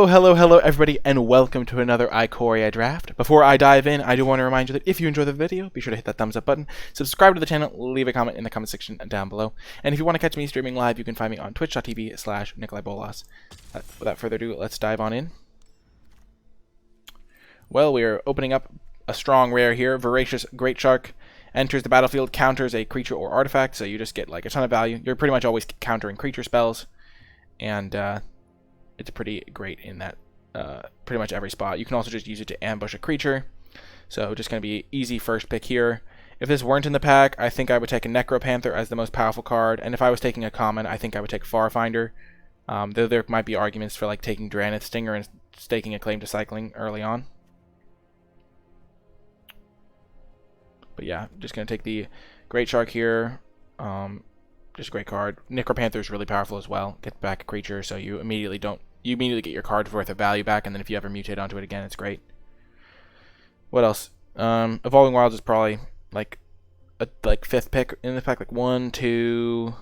Hello everybody, and welcome to another Ikoria draft. Before I dive in, I do want to remind you that if you enjoy the video, be sure to hit that thumbs up button, subscribe to the channel, leave a comment in the comment section down below, and if you want to catch me streaming live, you can find me on twitch.tv/NicolaiBolas. Without further ado, let's dive on in. Well, we are opening up a strong rare here. Voracious Great Shark enters the battlefield, counters a creature or artifact, so you just get like a ton of value. You're pretty much always countering creature spells, and it's pretty great in that pretty much every spot. You can also just use it to ambush a creature. So just going to be easy first pick here. If this weren't in the pack, I think I would take a Necropanther as the most powerful card. And if I was taking a common, I think I would take Farfinder. Though there might be arguments for like taking Drannith Stinger and staking a claim to cycling early on. But yeah, just going to take the Great Shark here. Just a great card. Necropanther is really powerful as well. Get back a creature, so you immediately get your card's worth of value back, and then if you ever mutate onto it again, it's great. What else? Evolving Wilds is probably like a fifth pick in the pack, like 1, 2,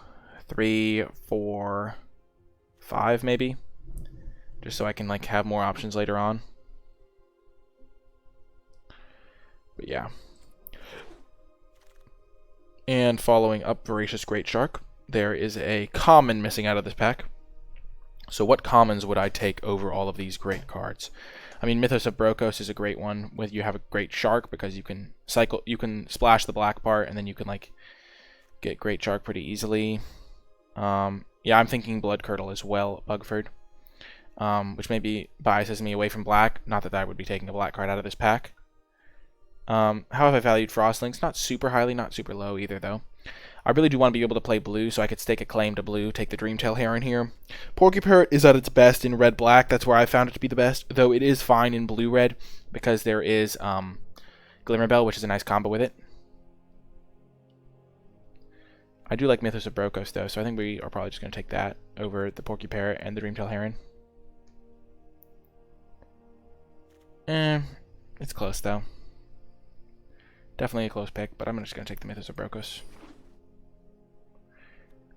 3, 4, 5 maybe, just so I can like have more options later on. But yeah. And following up Voracious Great Shark, there is a common missing out of this pack. So what commons would I take over all of these great cards? I mean, Mythos of Brokos is a great one with you have a great shark because you can splash the black part and then you can like get Great Shark pretty easily. Yeah, I'm thinking Blood Curdle as well, Bugford, which maybe biases me away from black. Not that I would be taking a black card out of this pack. How have I valued Frostlinks? Not super highly, not super low either, though. I really do want to be able to play blue, so I could stake a claim to blue, take the Dreamtail Heron here. Porky Parrot is at its best in red-black. That's where I found it to be the best, though it is fine in blue-red, because there is Glimmerbell, which is a nice combo with it. I do like Mythos of Brokos, though, so I think we are probably just going to take that over the Porky Parrot and the Dreamtail Heron. It's close, though. Definitely a close pick, but I'm just going to take the Mythos of Brokos.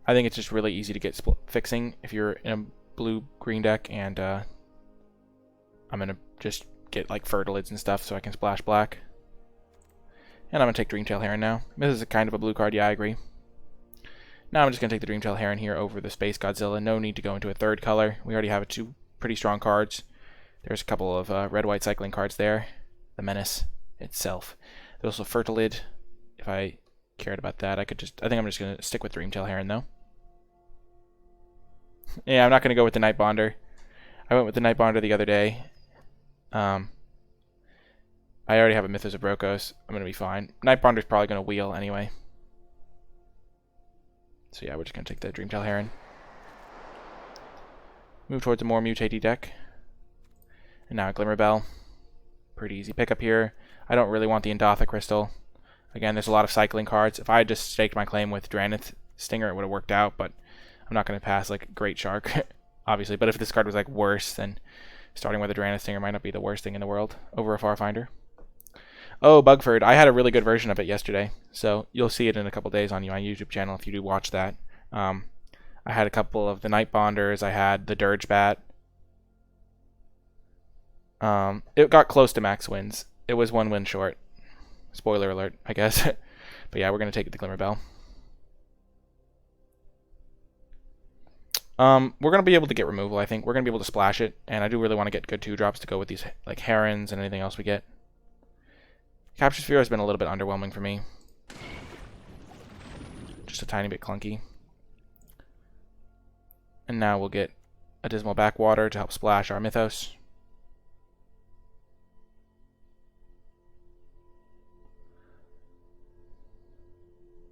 I think it's just really easy to get fixing if you're in a blue-green deck, and I'm going to just get like Fertilids and stuff so I can splash black. And I'm going to take Dreamtail Heron now. This is a kind of a blue card, yeah, I agree. Now I'm just going to take the Dreamtail Heron here over the Space Godzilla. No need to go into a third color. We already have two pretty strong cards. There's a couple of red-white cycling cards there. The Menace itself. There's also Fertilid. If I cared about that, I think I'm just going to stick with Dreamtail Heron, though. Yeah, I'm not going to go with the Night Bonder. I went with the Night Bonder the other day. I already have a Mythos of Brokos. I'm going to be fine. Night Bonder's probably going to wheel anyway. So yeah, we're just going to take the Dreamtail Heron. Move towards a more mutatey deck. And now a Glimmerbell. Pretty easy pickup here. I don't really want the Endotha Crystal. Again, there's a lot of cycling cards. If I had just staked my claim with Drannith Stinger, it would have worked out, but I'm not going to pass like Great Shark, obviously. But if this card was like worse, then starting with a Drannith Stinger might not be the worst thing in the world over a Farfinder. Oh, Bugford. I had a really good version of it yesterday, so you'll see it in a couple days on my YouTube channel if you do watch that. I had a couple of the Night Bonders. I had the Dirge Bat. It got close to max wins. It was 1 win short. Spoiler alert, I guess. But yeah, we're going to take the Glimmerbell. We're going to be able to get removal, I think. We're going to be able to splash it, and I do really want to get good 2-drops to go with these like Herons and anything else we get. Capture Sphere has been a little bit underwhelming for me. Just a tiny bit clunky. And now we'll get a Dismal Backwater to help splash our Mythos.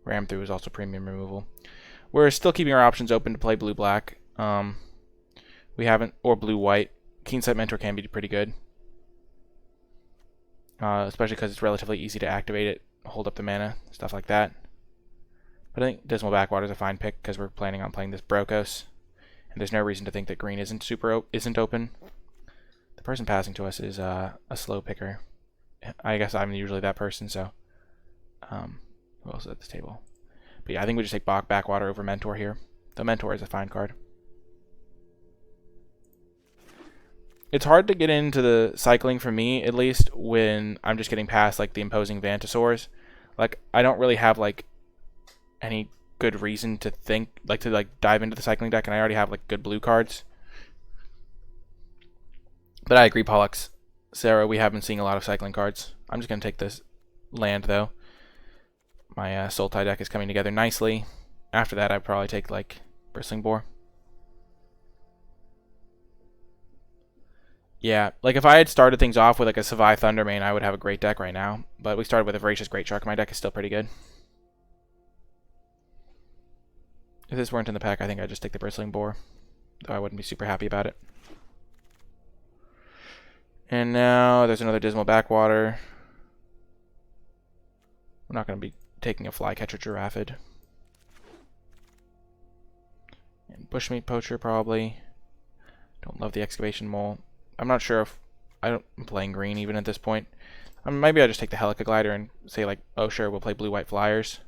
Ram Through is also premium removal. We're still keeping our options open to play blue-black. We haven't, or blue-white. Keensight Mentor can be pretty good. Especially because it's relatively easy to activate it, hold up the mana, stuff like that. But I think Dismal Backwater is a fine pick because we're planning on playing this Brokos. And there's no reason to think that green isn't open. The person passing to us is a slow picker. I guess I'm usually that person, so... who else is at this table? But yeah, I think we just take Backwater over Mentor here. The Mentor is a fine card. It's hard to get into the cycling for me, at least, when I'm just getting past like the imposing Vantasaurs. Like I don't really have like any good reason to think like to like dive into the cycling deck, and I already have like good blue cards. But I agree, Pollux. Sarah, we have been seeing a lot of cycling cards. I'm just gonna take this land though. My Sultai deck is coming together nicely. After that, I'd probably take like Bristling Boar. Yeah, like if I had started things off with like a Savai Thundermane, I would have a great deck right now. But we started with a Voracious Great Shark. My deck is still pretty good. If this weren't in the pack, I think I'd just take the Bristling Boar. Though I wouldn't be super happy about it. And now there's another Dismal Backwater. We're not going to be taking a Flycatcher Giraffid. And Bushmeat Poacher probably. Don't love the Excavation Mole. I'm not sure if I'm playing green even at this point. Maybe I'll just take the Helica Glider and say like, oh sure, we'll play blue-white flyers.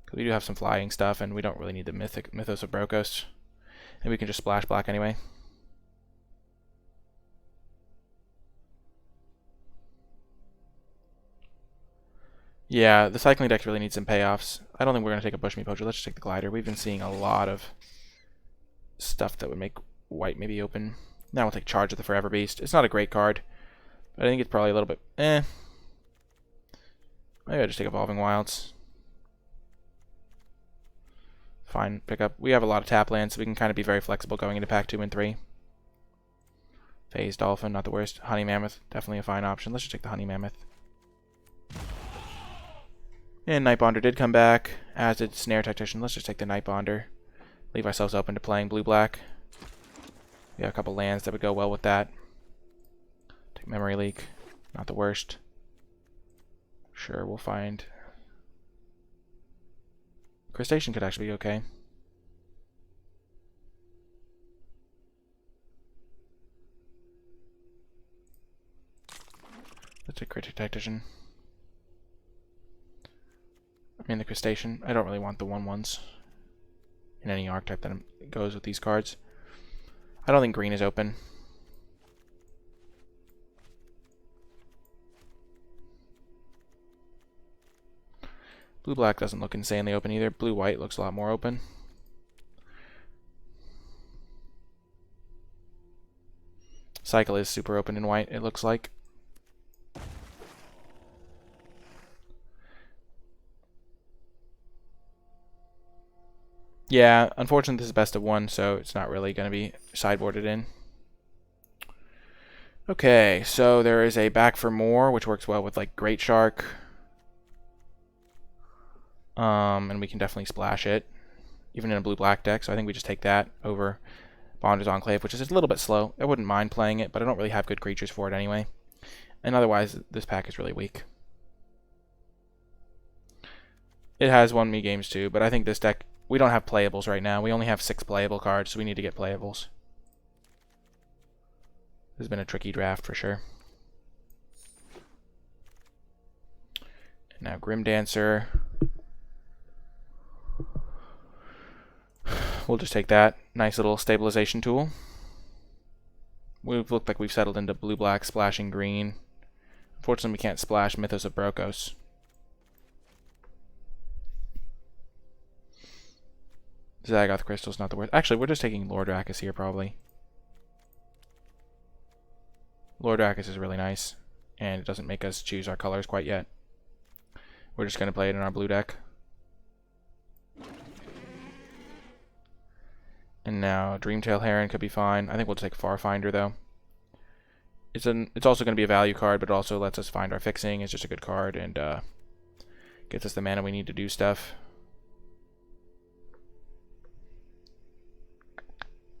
Because we do have some flying stuff and we don't really need the Mythic Mythos of Brokos. And we can just splash black anyway. Yeah, the cycling deck really needs some payoffs. I don't think we're going to take a Bushmeat Poacher. Let's just take the Glider. We've been seeing a lot of stuff that would make white maybe open. Now we'll take Charge of the Forever Beast. It's not a great card, but I think it's probably a little bit eh. Maybe I'll just take Evolving Wilds. Fine, pick up. We have a lot of tap lands, so we can kind of be very flexible going into pack 2 and 3. Phase Dolphin, not the worst. Honey Mammoth, definitely a fine option. Let's just take the Honey Mammoth. And Nightbonder did come back, as did Snare Tactician. Let's just take the Nightbonder. Leave ourselves open to playing blue-black. We got a couple lands that would go well with that. Take Memory Leak. Not the worst. Sure, we'll find... Crustacean could actually be okay. Let's take Cryptic Tactician. I mean the Crustacean. I don't really want the 1/1s in any archetype that goes with these cards. I don't think green is open. Blue-black doesn't look insanely open either. Blue-white looks a lot more open. Cycle is super open in white, it looks like. Yeah, unfortunately this is best of one, so it's not really going to be sideboarded in. Okay, so there is a Back for More, which works well with like Great Shark. And we can definitely splash it, even in a blue-black deck, so I think we just take that over Bonder's Enclave, which is a little bit slow. I wouldn't mind playing it, but I don't really have good creatures for it anyway. And otherwise, this pack is really weak. It has won me games too, but I think this deck... We don't have playables right now. We only have 6 playable cards, so we need to get playables. This has been a tricky draft for sure. And now Grim Dancer. We'll just take that. Nice little stabilization tool. We've looked like we've settled into blue-black, splashing green. Unfortunately, we can't splash Mythos of Brokos. Zagoth Crystal's not the worst. Actually, we're just taking Lord Rakkus here, probably. Lord Rakkus is really nice, and it doesn't make us choose our colors quite yet. We're just going to play it in our blue deck. And now Dreamtail Heron could be fine. I think we'll take Farfinder, though. It's also going to be a value card, but it also lets us find our fixing. It's just a good card, and gets us the mana we need to do stuff.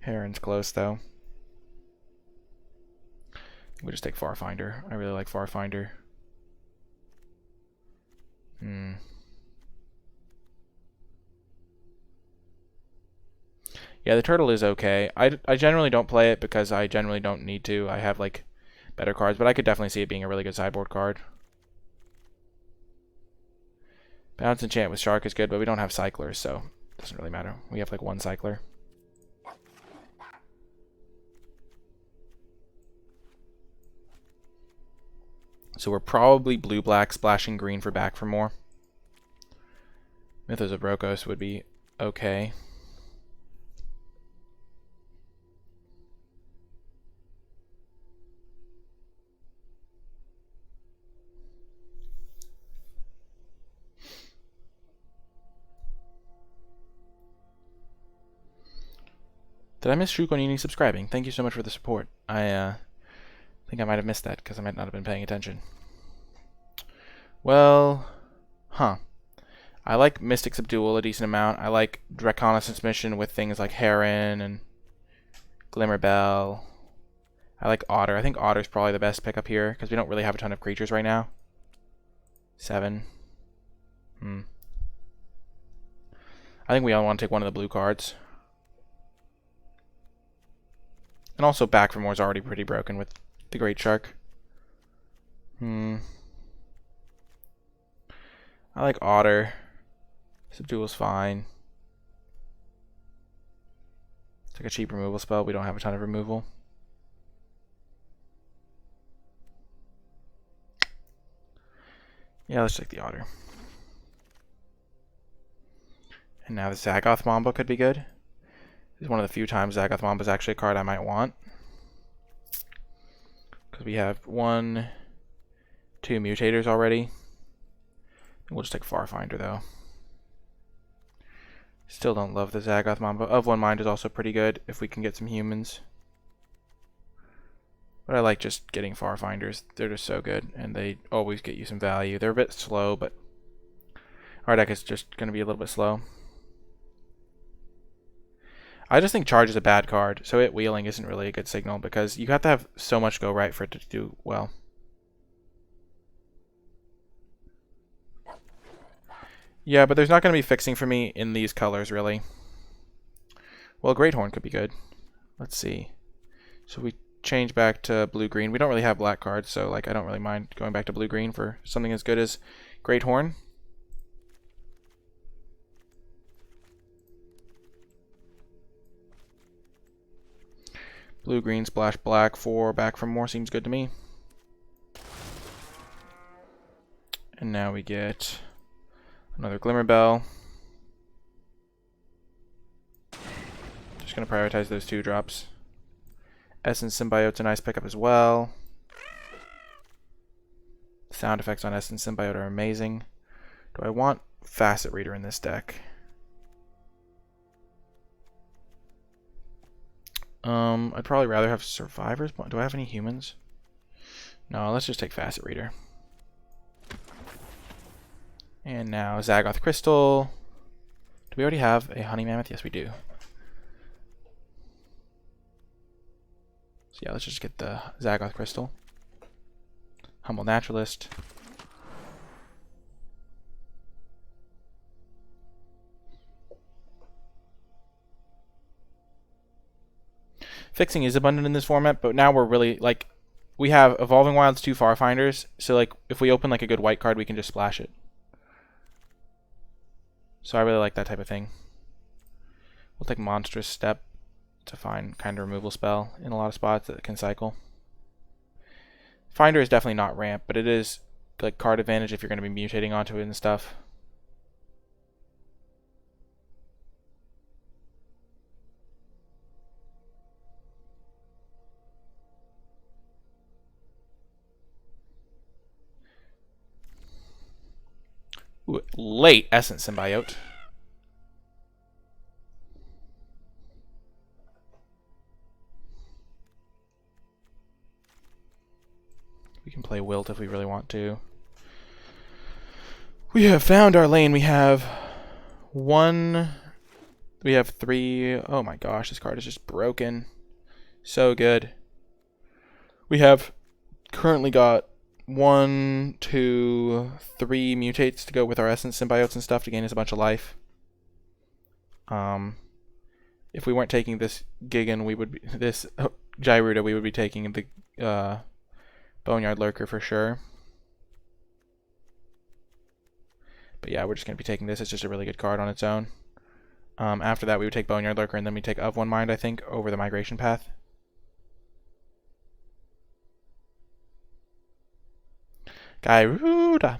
Heron's close, though. We just take Farfinder. I really like Farfinder. Yeah, the turtle is okay. I generally don't play it because I generally don't need to. I have, like, better cards, but I could definitely see it being a really good sideboard card. Bounce Enchant with Shark is good, but we don't have Cyclers, so it doesn't really matter. We have, like, 1 Cycler. So we're probably blue-black splashing green for back for more. Mythos of Brokos would be okay. Did I miss Shukonini subscribing? Thank you so much for the support. I think I might have missed that because I might not have been paying attention. Well, I like Mystic Subdual a decent amount. I like Reconnaissance Mission with things like Heron and Glimmerbell. I like Otter. I think Otter's probably the best pick up here because we don't really have a ton of creatures right now. 7. I think we all want to take one of the blue cards. And also back for more is already pretty broken with the Great Shark. I like Otter. Subdual's fine. It's like a cheap removal spell. We don't have a ton of removal. Yeah, let's take the Otter. And now the Zagoth Mamba could be good. This is one of the few times Zagoth Mamba is actually a card I might want. Because we have 1, 2 mutators already. We'll just take Farfinder though. Still don't love the Zagoth Mamba. Of One Mind is also pretty good if we can get some humans. But I like just getting Farfinders. They're just so good, and they always get you some value. They're a bit slow, but our deck is just going to be a little bit slow. I just think Charge is a bad card, so it wheeling isn't really a good signal because you have to have so much go right for it to do well. Yeah, but there's not going to be fixing for me in these colors, really. Well, Great Horn could be good. Let's see. So we change back to blue-green. We don't really have black cards, so like I don't really mind going back to blue-green for something as good as Great Horn. Blue-green, splash black for back for more seems good to me. And now we get another Glimmerbell. Just going to prioritize those 2 drops. Essence Symbiote's a nice pickup as well. Sound effects on Essence Symbiote are amazing. Do I want Facet Reader in this deck? I'd probably rather have Survivors. Do I have any humans? No, let's just take Facet Reader. And now Zagoth Crystal. Do we already have a Honey Mammoth? Yes, we do. So yeah, let's just get the Zagoth Crystal. Humble Naturalist. Fixing is abundant in this format, but now we're really, like, we have Evolving Wilds, 2 Farfinders, so, like, if we open, like, a good white card, we can just splash it. So I really like that type of thing. We'll take Monstrous Step to find kind of removal spell in a lot of spots that can cycle. Finder is definitely not ramp, but it is, like, card advantage if you're going to be mutating onto it and stuff. Ooh, late Essence Symbiote. We can play Wilt if we really want to. We have found our lane. We have 1... We have 3... Oh my gosh, this card is just broken. So good. We have currently got 1, 2, 3 mutates to go with our Essence Symbiotes and stuff to gain us a bunch of life. If we weren't taking this Gigan, we would be... This Gyruda, we would be taking the... Boneyard Lurker for sure. But yeah, we're just going to be taking this. It's just a really good card on its own. After that, we would take Boneyard Lurker, and then we take Of One Mind, I think, over the Migration Path. Gyruda.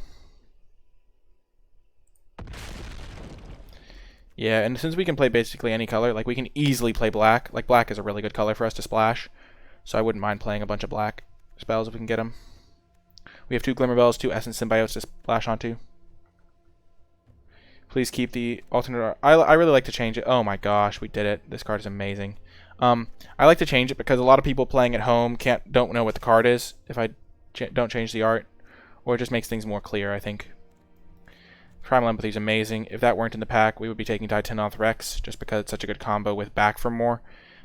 Yeah, and since we can play basically any color, like we can easily play black. Like black is a really good color for us to splash. So I wouldn't mind playing a bunch of black spells if we can get them. We have 2 Glimmer Bells, 2 Essence Symbiotes to splash onto. Please keep the alternate art. I really like to change it. Oh my gosh, we did it. This card is amazing. I like to change it because a lot of people playing at home don't know what the card is if I don't change the art. Or it just makes things more clear, I think. Primal Empathy is amazing. If that weren't in the pack, we would be taking Titanoth Rex just because it's such a good combo with Back for More.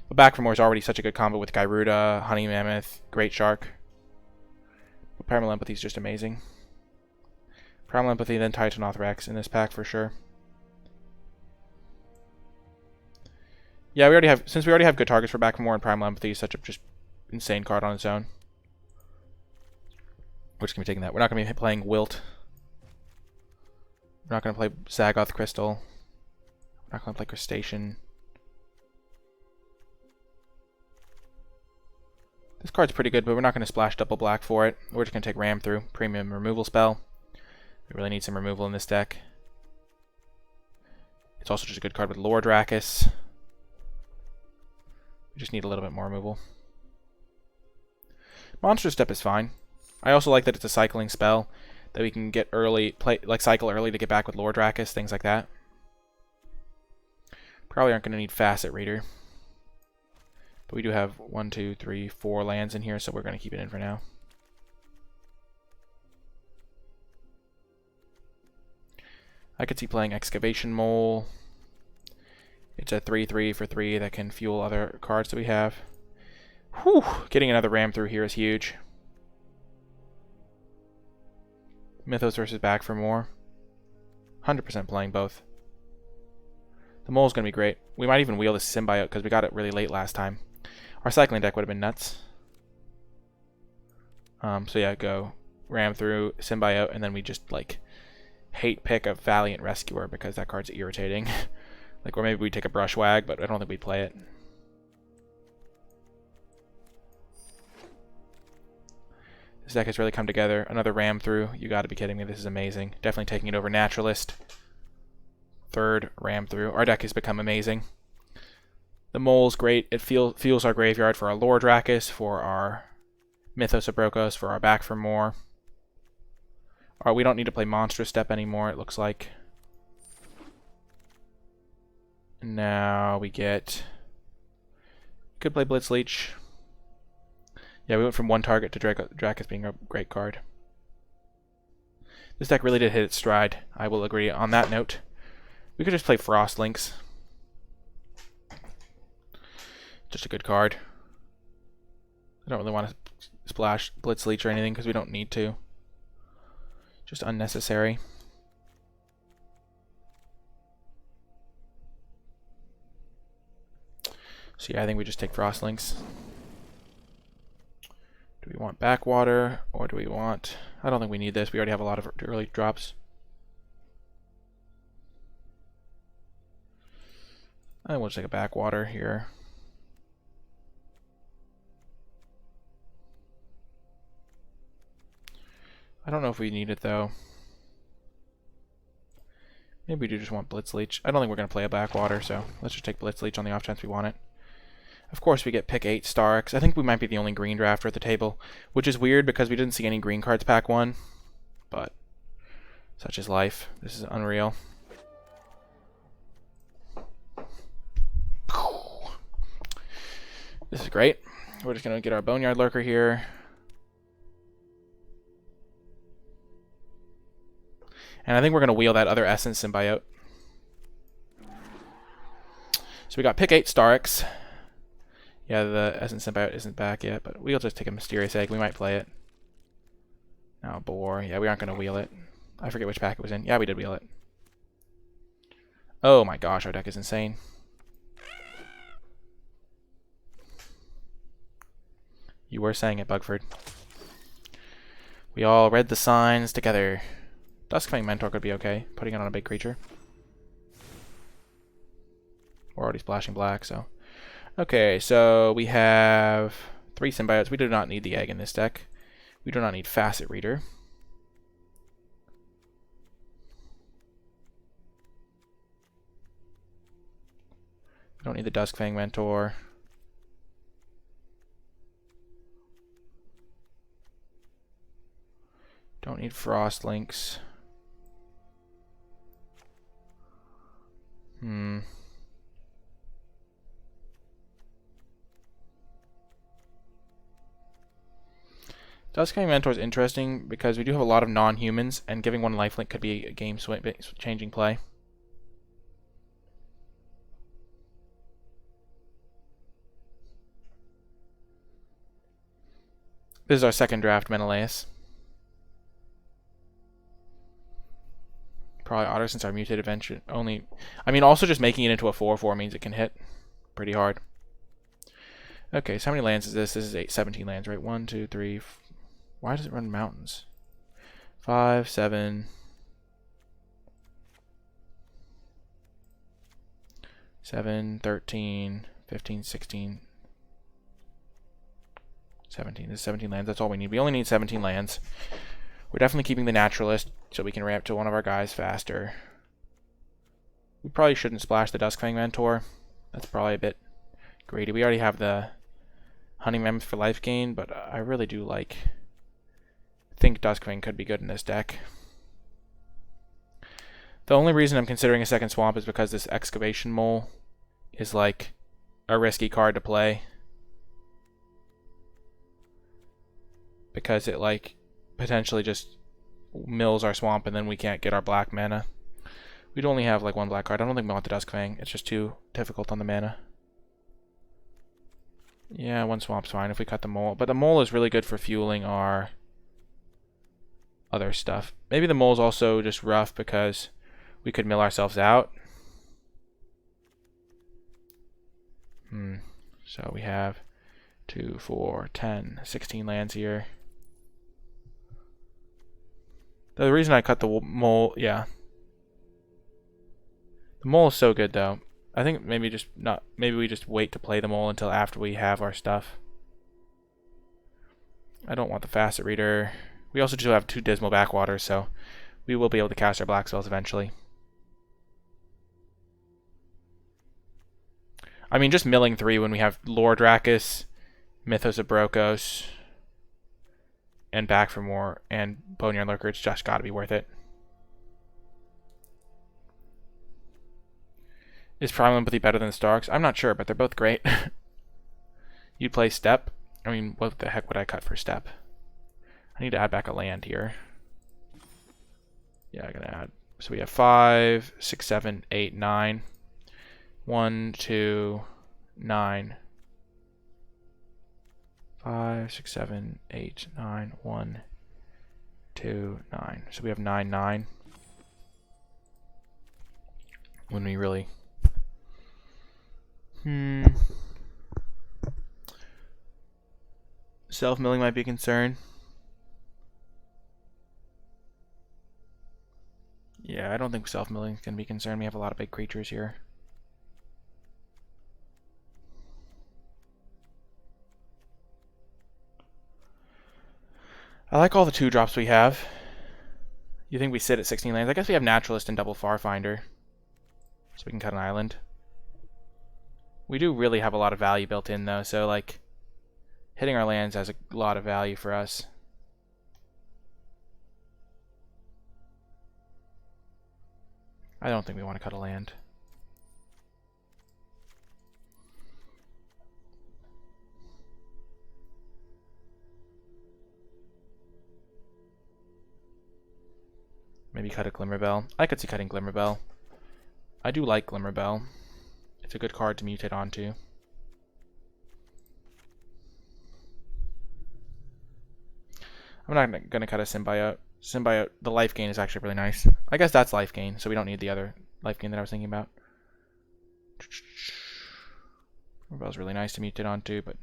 But Back for More is already such a good combo with Gyruda, Honey Mammoth, Great Shark. But Primal Empathy is just amazing. Primal Empathy, then Titanoth Rex in this pack for sure. Yeah, since we already have good targets for Back for More, and Primal Empathy is such a just insane card on its own. We're just going to be taking that. We're not going to be playing Wilt. We're not going to play Zagoth Crystal. We're not going to play Crustacean. This card's pretty good, but we're not going to splash double black for it. We're just going to take Ram through. Premium removal spell. We really need some removal in this deck. It's also just a good card with Lord Rakkus. We just need a little bit more removal. Monster Step is fine. I also like that it's a cycling spell that we can get early, cycle early to get back with Lord Rakkus, things like that. Probably aren't going to need Facet Reader. But we do have 1, 2, 3, 4 lands in here, so we're going to keep it in for now. I could see playing Excavation Mole. It's a 3/3 for 3 that can fuel other cards that we have. Whew! Getting another Ram through here is huge. Mythos versus Back for More. 100% playing both. The Mole's going to be great. We might even wheel this Symbiote because we got it really late last time. Our cycling deck would have been nuts. So yeah, go Ram through Symbiote, and then we just like hate pick a Valiant Rescuer because that card's irritating. Like, or maybe we take a Brushwag, but I don't think we'd play it. This deck has really come together. Another Ram through. You gotta be kidding me. This is amazing. Definitely taking it over Naturalist. Third Ram through. Our deck has become amazing. The Mole's great. It fuels our graveyard for our Lord Rakkus, for our Mythos of Brokos, for our Back for More. We don't need to play Monstrous Step anymore, it looks like. Now we get... Could play Blitzleech. Yeah, we went from one target to Dracus being a great card. This deck really did hit its stride, I will agree on that note. We could just play Frost Links. Just a good card. I don't really want to splash Blitzleech or anything because we don't need to. Just unnecessary. So yeah, I think we just take Frost Links. Do we want Backwater, or do we want... I don't think we need this. We already have a lot of early drops. I think we'll just take a Backwater here. I don't know if we need it, though. Maybe we do just want Blitzleech. I don't think we're going to play a Backwater, so let's just take Blitzleech on the off chance we want it. Of course, we get pick 8 Starks. I think we might be the only green drafter at the table, which is weird because we didn't see any green cards pack 1. But such is life. This is unreal. This is great. We're just going to get our Boneyard Lurker here. And I think we're going to wheel that other Essence Symbiote. So we got pick 8 Starks. Yeah, the Essence Symbiote isn't back yet, but we'll just take a Mysterious Egg. We might play it. Now, Boar. Yeah, we aren't going to wheel it. I forget which pack it was in. Yeah, we did wheel it. Oh my gosh, our deck is insane. You were saying it, Bugford. We all read the signs together. Duskfang Mentor could be okay, putting it on a big creature. We're already splashing black, so... Okay, so we have 3 Symbiotes. We do not need the egg in this deck. We do not need Facet Reader. We don't need the Duskfang Mentor. Don't need Frost Links. Duskfang Mentor is interesting because we do have a lot of non-humans, and giving one lifelink could be a game-changing play. This is our second draft, Menelaus. Probably Otter since our muted adventure only. I mean, also just making it into a 4/4 means it can hit pretty hard. Okay, so how many lands is this? This is 17 lands, right? 1, 2, 3. Why does it run mountains? 5, 7. 7, 13, 15, 16. 17. This is 17 lands. That's all we need. We only need 17 lands. We're definitely keeping the Naturalist so we can ramp to one of our guys faster. We probably shouldn't splash the Duskfang Mentor. That's probably a bit greedy. We already have the Hunting Mammoth for life gain, but I really do think Duskfang could be good in this deck. The only reason I'm considering a second swamp is because this Excavation Mole is like a risky card to play. Because it like potentially just mills our swamp and then we can't get our black mana. We'd only have like one black card. I don't think we want the Duskfang. It's just too difficult on the mana. Yeah, one swamp's fine if we cut the mole. But the mole is really good for fueling our other stuff. Maybe the mole's also just rough because we could mill ourselves out. So we have 2, 4, 10, 16 lands here. The reason I cut the mole, yeah. The mole is so good though. I think maybe we just wait to play the mole until after we have our stuff. I don't want the Facet Reader. We also do have 2 Dismal Backwaters, so we will be able to cast our black spells eventually. I mean, just milling 3 when we have Lord Dracus, Mythos of Brokos, and Back for More, and Boneyard Lurker, it's just gotta be worth it. Is Primal Empathy better than Starks? I'm not sure, but they're both great. You'd play Step? I mean, what the heck would I cut for Step? I need to add back a land here. Yeah, I'm gonna add. So we have 5, 6, 7, 8, 9. 1, 2, 9. 5, 6, 7, 8, 9. 1, 2, 9. So we have 9, 9. When we really... Self-milling might be a concern. Yeah, I don't think self-milling can be a concern. We have a lot of big creatures here. I like all the 2-drops we have. You think we sit at 16 lands? I guess we have Naturalist and double Farfinder. So we can cut an island. We do really have a lot of value built in though, so like hitting our lands has a lot of value for us. I don't think we want to cut a land. Maybe cut a Glimmerbell. I could see cutting Glimmerbell. I do like Glimmerbell. It's a good card to mutate onto. I'm not going to cut a Symbiote. Symbiote, the life gain is actually really nice. I guess that's life gain, so we don't need the other life gain that I was thinking about. Glimmerbell's really nice to mutate onto, but...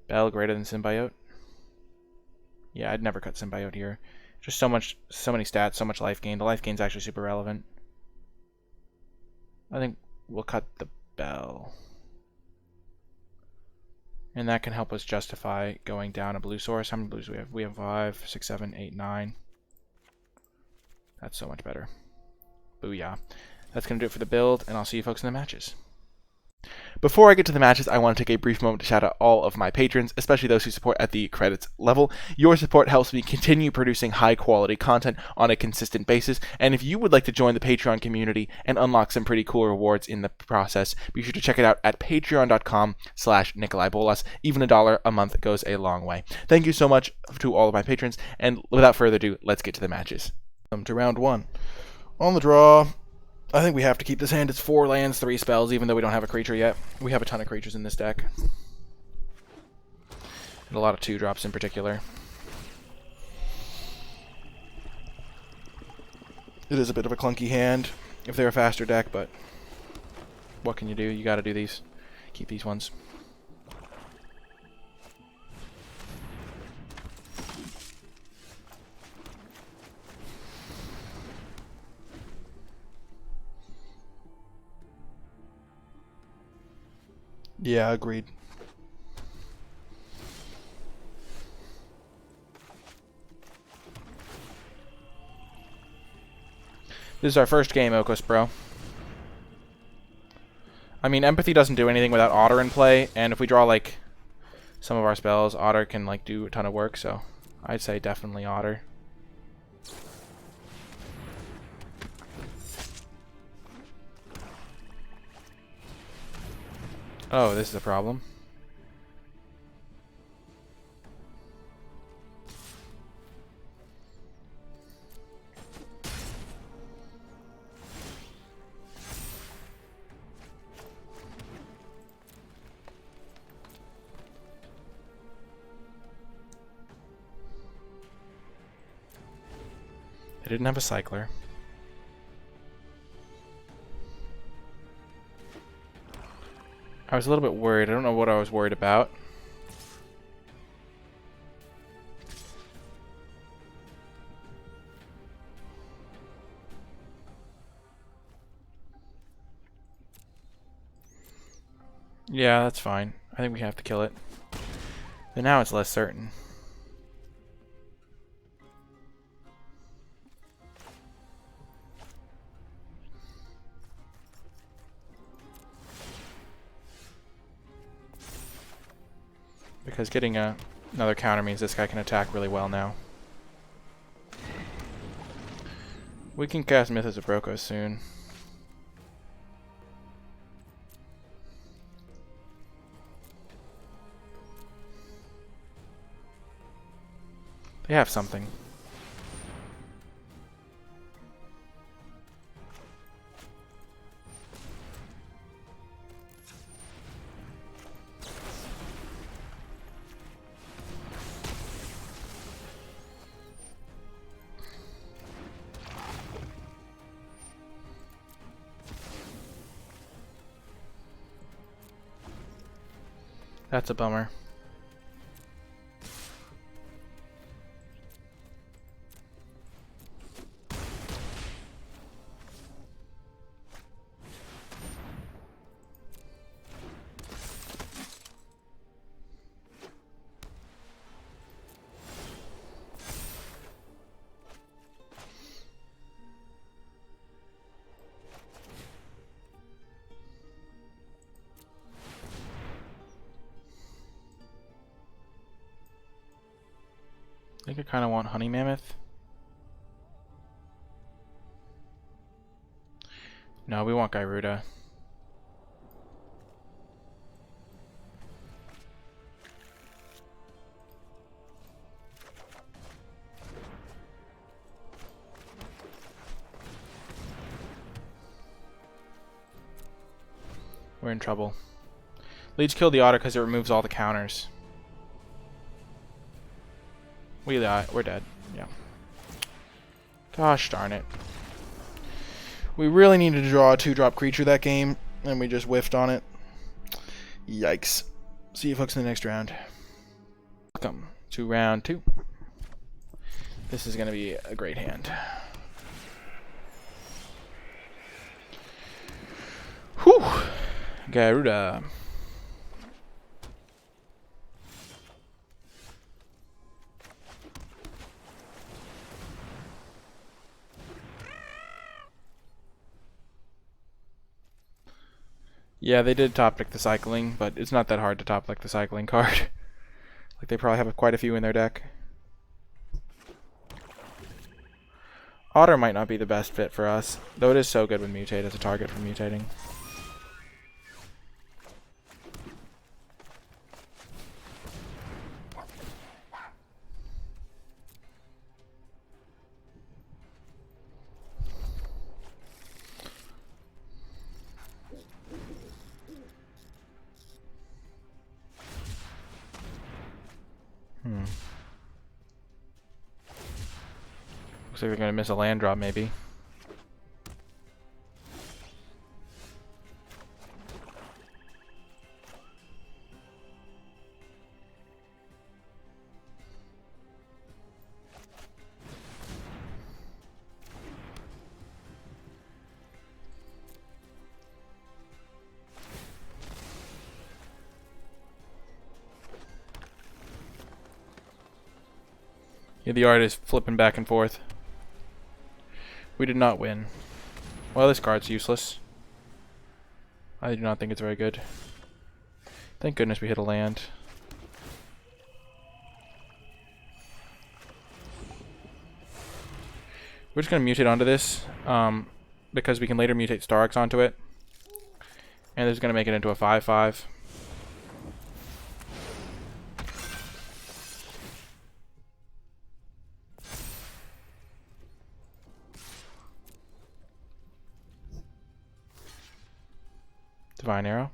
Bell greater than Symbiote? Yeah, I'd never cut Symbiote here. Just so many stats, so much life gain. The life gain's actually super relevant. I think we'll cut the Bell. And that can help us justify going down a blue source. How many blues do we have? We have 5, 6, 7, 8, 9. That's so much better. Booyah. That's going to do it for the build, and I'll see you folks in the matches. Before I get to the matches, I want to take a brief moment to shout out all of my patrons, especially those who support at the credits level. Your support helps me continue producing high-quality content on a consistent basis, and if you would like to join the Patreon community and unlock some pretty cool rewards in the process, be sure to check it out at patreon.com/NicolaiBolas. Even $1 a month goes a long way. Thank you so much to all of my patrons, and without further ado, let's get to the matches. To round 1. On the draw, I think we have to keep this hand. It's 4 lands, 3 spells, even though we don't have a creature yet. We have a ton of creatures in this deck. And a lot of 2-drops in particular. It is a bit of a clunky hand if they're a faster deck, but what can you do? You gotta do these. Keep these ones. Yeah, agreed. This is our first game, Okos, bro. I mean, Empathy doesn't do anything without Otter in play, and if we draw, like, some of our spells, Otter can, like, do a ton of work, so I'd say definitely Otter. Oh, this is a problem. They didn't have a cycler. I was a little bit worried. I don't know what I was worried about. Yeah, that's fine. I think we have to kill it. But now it's less certain. Because getting another counter means this guy can attack really well now. We can cast Mythos of Brokos soon. They have something. That's a bummer. I think I kind of want Honey Mammoth. No, we want Gyruda. We're in trouble. Leech killed the Otter because it removes all the counters. We die. We're dead. Yeah. Gosh darn it. We really needed to draw a 2-drop creature that game, and we just whiffed on it. Yikes. See you folks in the next round. Welcome to round 2. This is going to be a great hand. Whew. Gyruda. Yeah, they did top deck the cycling, but it's not that hard to top deck the cycling card. Like, they probably have quite a few in their deck. Otter might not be the best fit for us, though it is so good with Mutate as a target for mutating. Looks like they're going to miss a land drop, maybe. Yeah, the art is flipping back and forth. We did not win. Well, this card's useless. I do not think it's very good. Thank goodness we hit a land. We're just going to mutate onto this, because we can later mutate Starks onto it. And this is going to make it into a 5/5. Divine Arrow.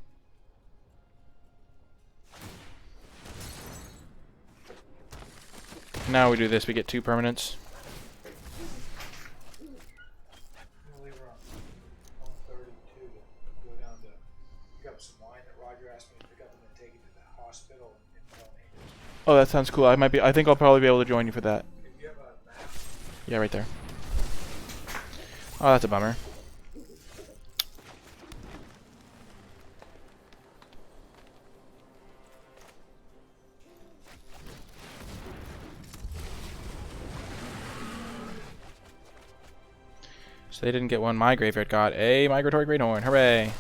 Now we do this, we get 2 permanents. We were on 132 to go down to pick up some wine that Roger asked me to pick up and then take it to the hospital and donate it. Oh, that sounds cool. I think I'll probably be able to join you for that. If you have a map. Yeah, right there. Oh, that's a bummer. So they didn't get one. My graveyard got a Migratory Greathorn. Hooray!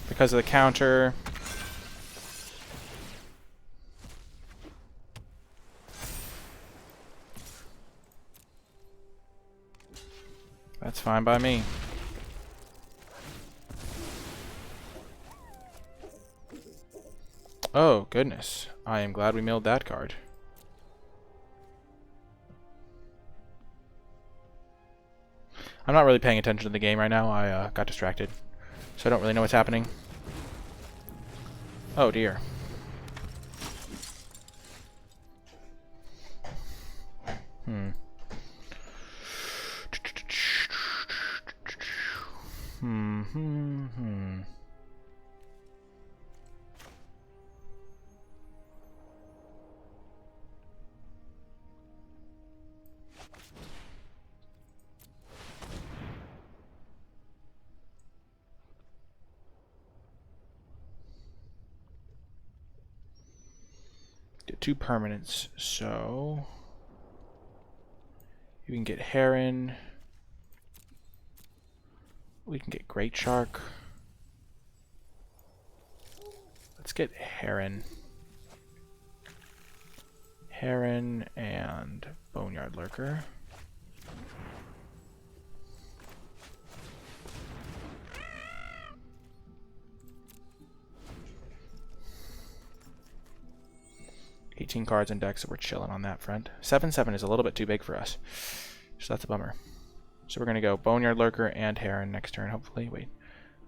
Because of the counter. That's fine by me. Oh, goodness. I am glad we milled that card. I'm not really paying attention to the game right now. I got distracted. So I don't really know what's happening. Oh, dear. Get 2 permanents, so you can get Heron. We can get Great Shark. Let's get Heron. Heron and Boneyard Lurker. $18 cards in deck, so we're chilling on that front. 7/7 is a little bit too big for us, so that's a bummer. So we're going to go Boneyard Lurker and Heron next turn, hopefully. Wait,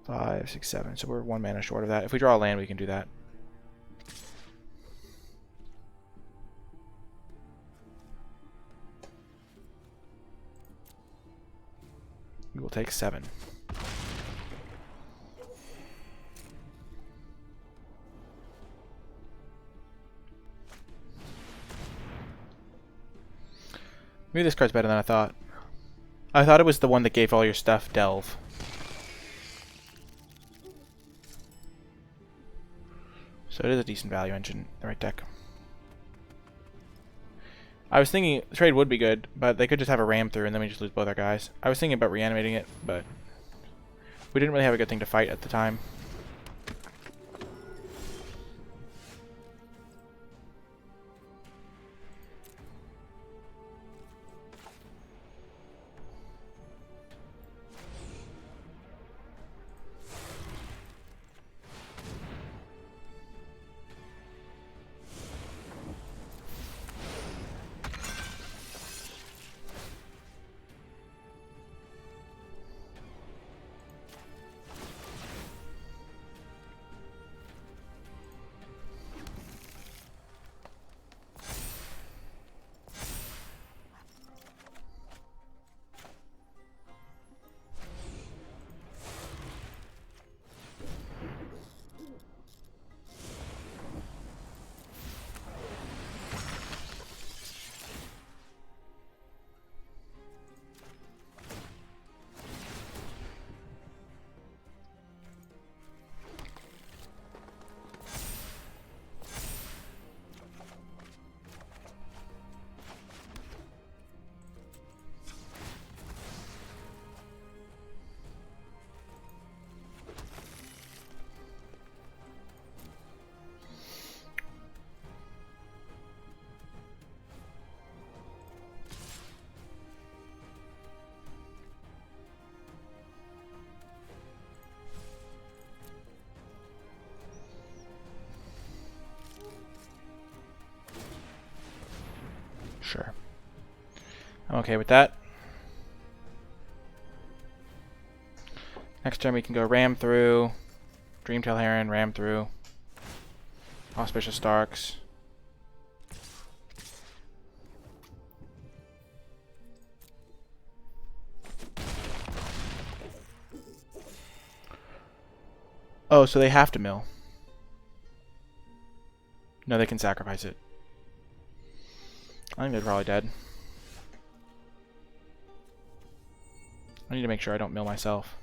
5, 6, 7. So we're 1 mana short of that. If we draw a land, we can do that. We will take 7. Maybe this card's better than I thought. I thought it was the one that gave all your stuff Delve. So it is a decent value engine in the right deck. I was thinking trade would be good, but they could just have a ram through and then we just lose both our guys. I was thinking about reanimating it, but we didn't really have a good thing to fight at the time. Sure. I'm okay with that. Next turn we can go ram through, Dreamtail Heron, ram through, Auspicious Starks. Oh, so they have to mill. No, they can sacrifice it. I think they're probably dead. I need to make sure I don't mill myself.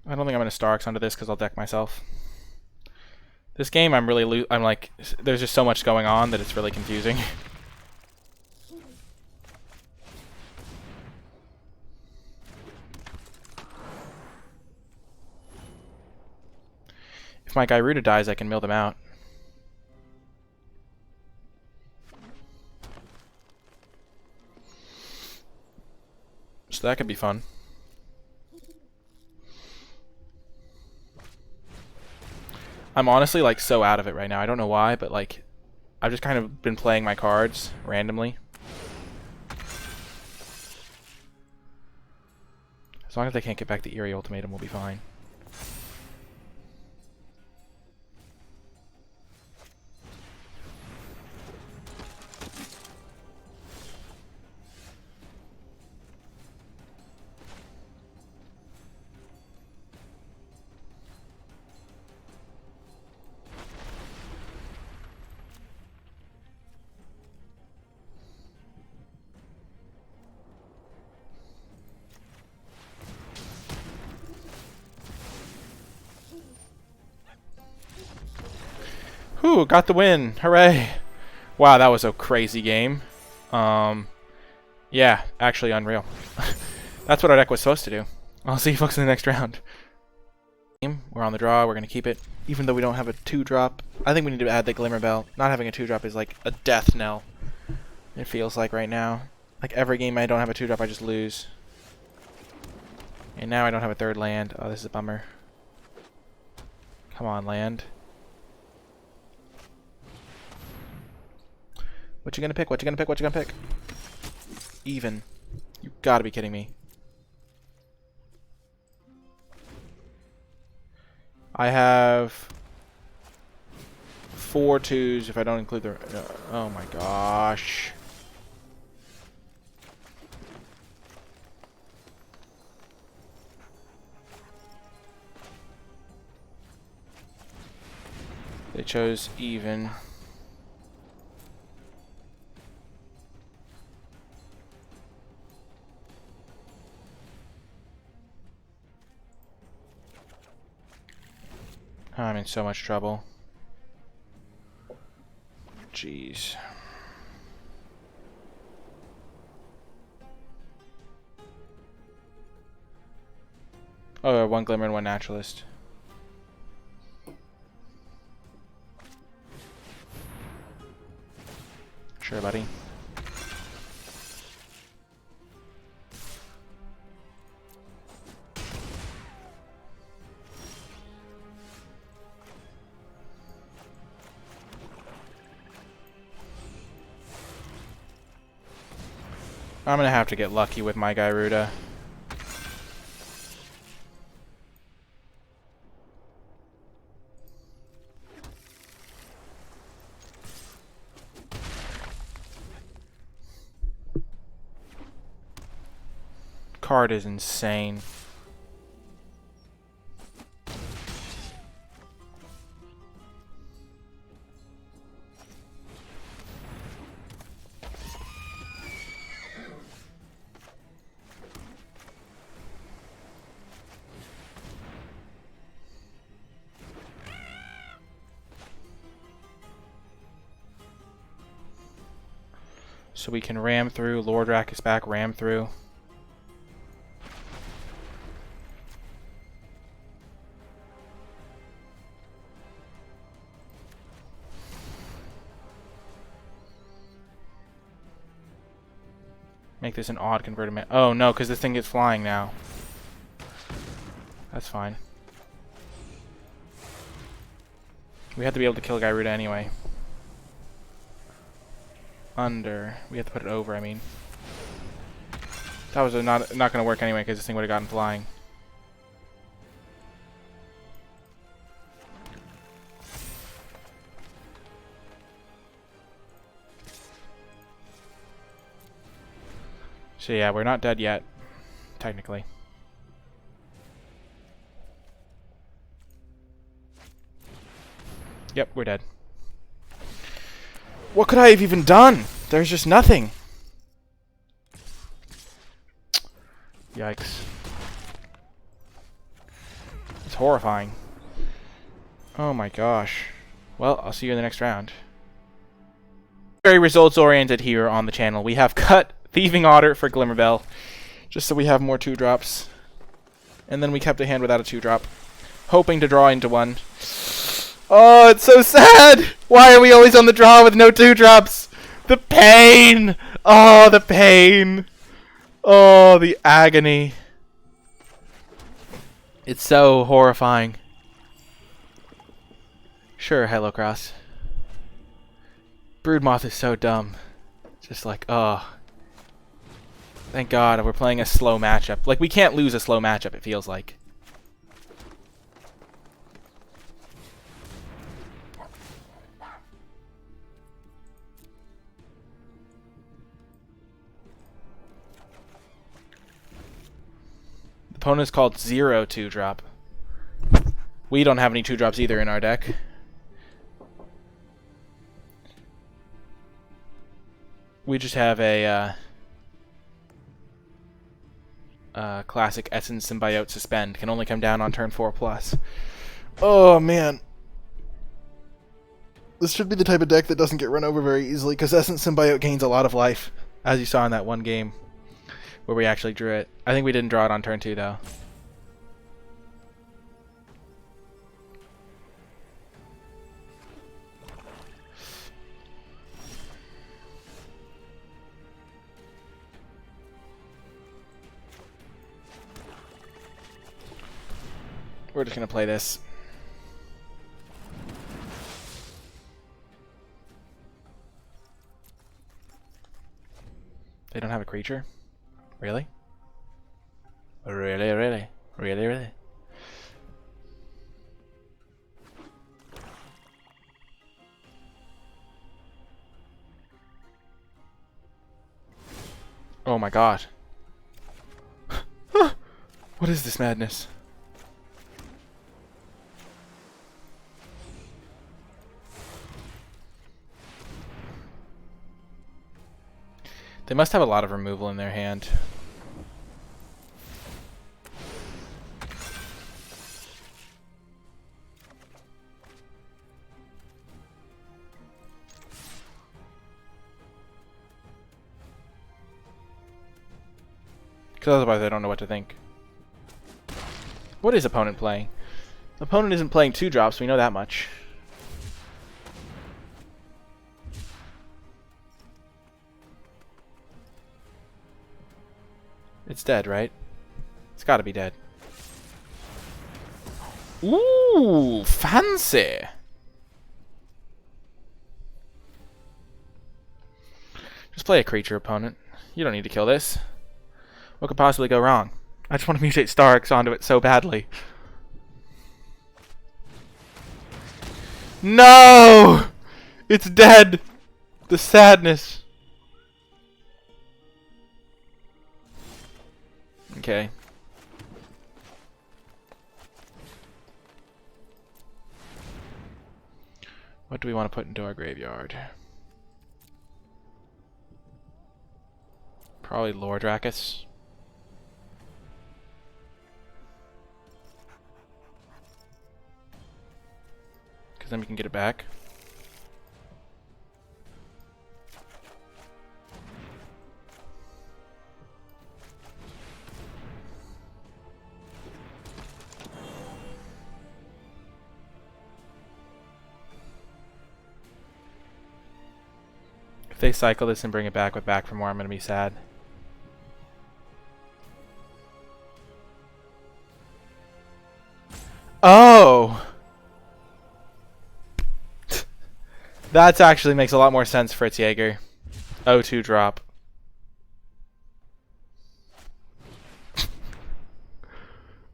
I don't think I'm going to Starks onto this because I'll deck myself. This game, I'm like, there's just so much going on that it's really confusing. If my Gyruda dies, I can mill them out. So that could be fun. I'm honestly like so out of it right now. I don't know why, but like I've just kind of been playing my cards randomly. As long as they can't get back the Eerie Ultimatum, we'll be fine. Whew, got the win. Hooray. Wow, that was a crazy game. Yeah, actually unreal. That's what our deck was supposed to do. I'll see you folks in the next round. We're on the draw. We're going to keep it. Even though we don't have a 2-drop. I think we need to add the Glimmer Bell. Not having a 2-drop is like a death knell. It feels like right now. Like every game I don't have a 2-drop, I just lose. And now I don't have a 3rd land. Oh, this is a bummer. Come on, land. What you gonna pick? What you gonna pick? What you gonna pick? Even. You gotta be kidding me. I have 4 2s if I don't include the... oh my gosh. They chose even. I'm in so much trouble. Jeez. Oh, 1 Glimmer and 1 Naturalist. Sure, buddy. I'm gonna have to get lucky with my Gyruda. Card is insane. So we can ram through. Lord Rack is back, ram through. Make this an odd converted. Oh no, because this thing gets flying now. That's fine. We have to be able to kill Gyruda anyway. Under. We have to put it over, I mean. That was not going to work anyway because this thing would have gotten flying. So yeah, we're not dead yet, technically. Yep, we're dead. What could I have even done? There's just nothing. Yikes. It's horrifying. Oh my gosh. Well, I'll see you in the next round. Very results oriented here on the channel. We have cut Thieving Otter for Glimmerbell, just so we have more 2-drops. And then we kept a hand without a 2-drop, hoping to draw into one. Oh, it's so sad! Why are we always on the draw with no 2-drops? The pain! Oh, the pain! Oh, the agony. It's so horrifying. Sure, Hello Cross. Broodmoth is so dumb. Just like, oh. Thank God we're playing a slow matchup. Like, we can't lose a slow matchup, it feels like. The opponent's called 0 2-drop. We don't have any 2-drops either in our deck. We just have a classic Essence Symbiote Suspend. Can only come down on turn 4+. Oh man. This should be the type of deck that doesn't get run over very easily, because Essence Symbiote gains a lot of life, as you saw in that one game where we actually drew it. I think we didn't draw it on turn 2, though. We're just going to play this. They don't have a creature? Really? Really, really? Really, really? Oh my god. What is this madness? They must have a lot of removal in their hand. Because otherwise I don't know what to think. What is opponent playing? Opponent isn't playing 2 drops, we know that much. It's dead, right? It's gotta be dead. Ooh, fancy! Just play a creature, opponent. You don't need to kill this. What could possibly go wrong? I just want to mutate Starks onto it so badly. No! It's dead! The sadness. Okay. What do we want to put into our graveyard? Probably Lordrakis. Because then we can get it back. If they cycle this and bring it back with Back for More, I'm going to be sad. Oh! That actually makes a lot more sense, Fritz Jaeger. 0-2 drop.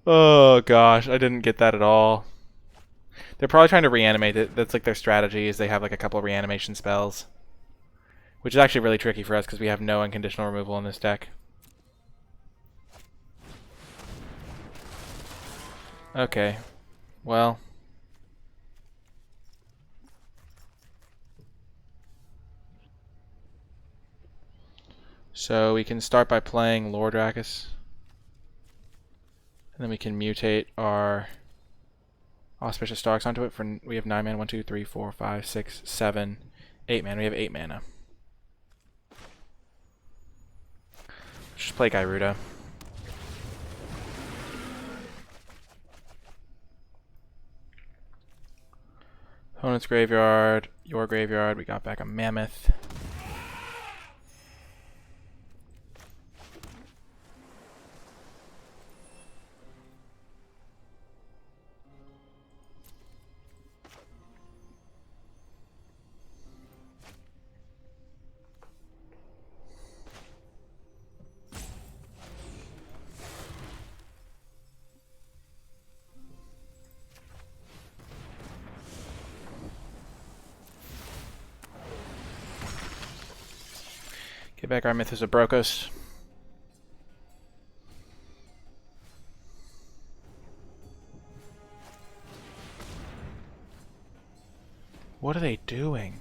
Oh gosh, I didn't get that at all. They're probably trying to reanimate it. That's like their strategy, is they have like a couple of reanimation spells. Which is actually really tricky for us because we have no unconditional removal in this deck. Okay. Well. So we can start by playing Lordrakis. And then we can mutate our Auspicious Starks onto it. We have 9 mana. 1, 2, 3, 4, 5, 6, 7, 8 mana. We have 8 mana. Let's just play Gyruda. Opponent's graveyard, your graveyard. We got back a Mammoth. Get back our Mythos of Brokos. What are they doing?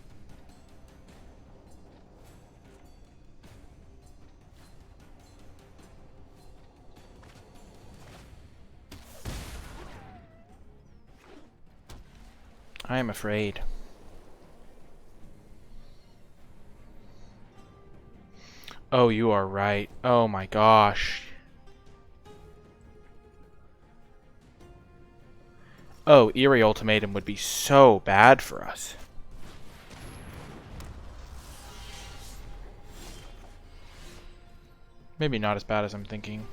I am afraid. Oh, you are right. Oh my gosh. Oh, Eerie Ultimatum would be so bad for us. Maybe not as bad as I'm thinking.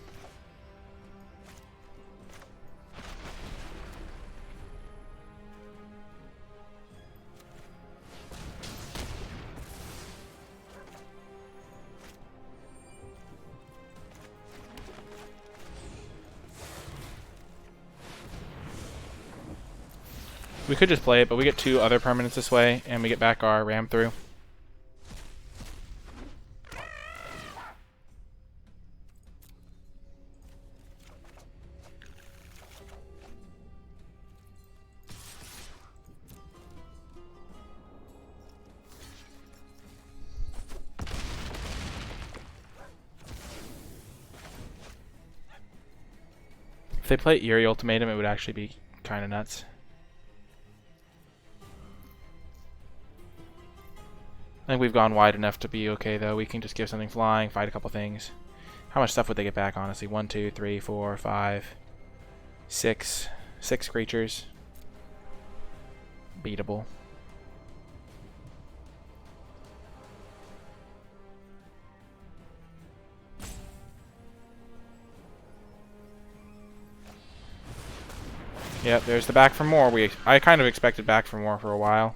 We could just play it, but we get 2 other permanents this way, and we get back our ram through. If they play Eerie Ultimatum, it would actually be kind of nuts. I think we've gone wide enough to be okay, though. We can just give something flying, fight a couple things. How much stuff would they get back, honestly? 1, 2, 3, 4, 5, 6. 6 creatures. Beatable. Yep, there's the back for more. I kind of expected back for more for a while.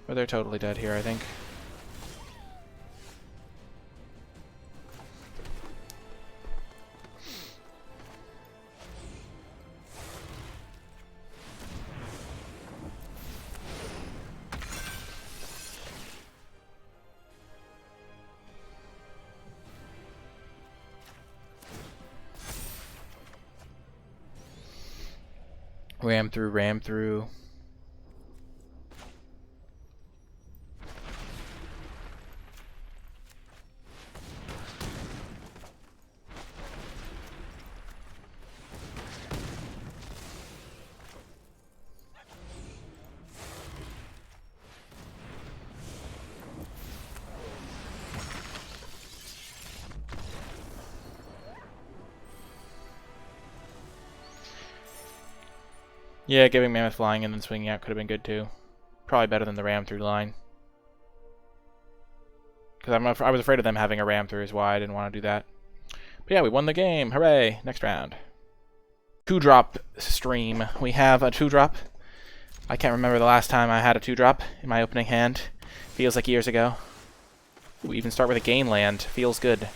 But they're totally dead here, I think. Ram through, ram through. Yeah, giving Mammoth flying and then swinging out could have been good too. Probably better than the ram through line. Because I was afraid of them having a ram through is why I didn't want to do that. But yeah, we won the game. Hooray. Next round. 2-drop stream. We have a 2-drop. I can't remember the last time I had a 2-drop in my opening hand. Feels like years ago. We even start with a gain land. Feels good.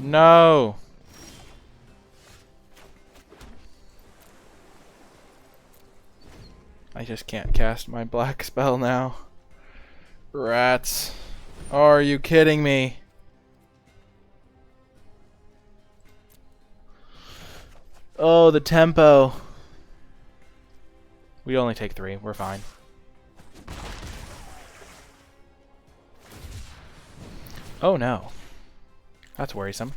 No! I just can't cast my black spell now. Rats. Are you kidding me? Oh, the tempo. We only take 3. We're fine. Oh no. That's worrisome.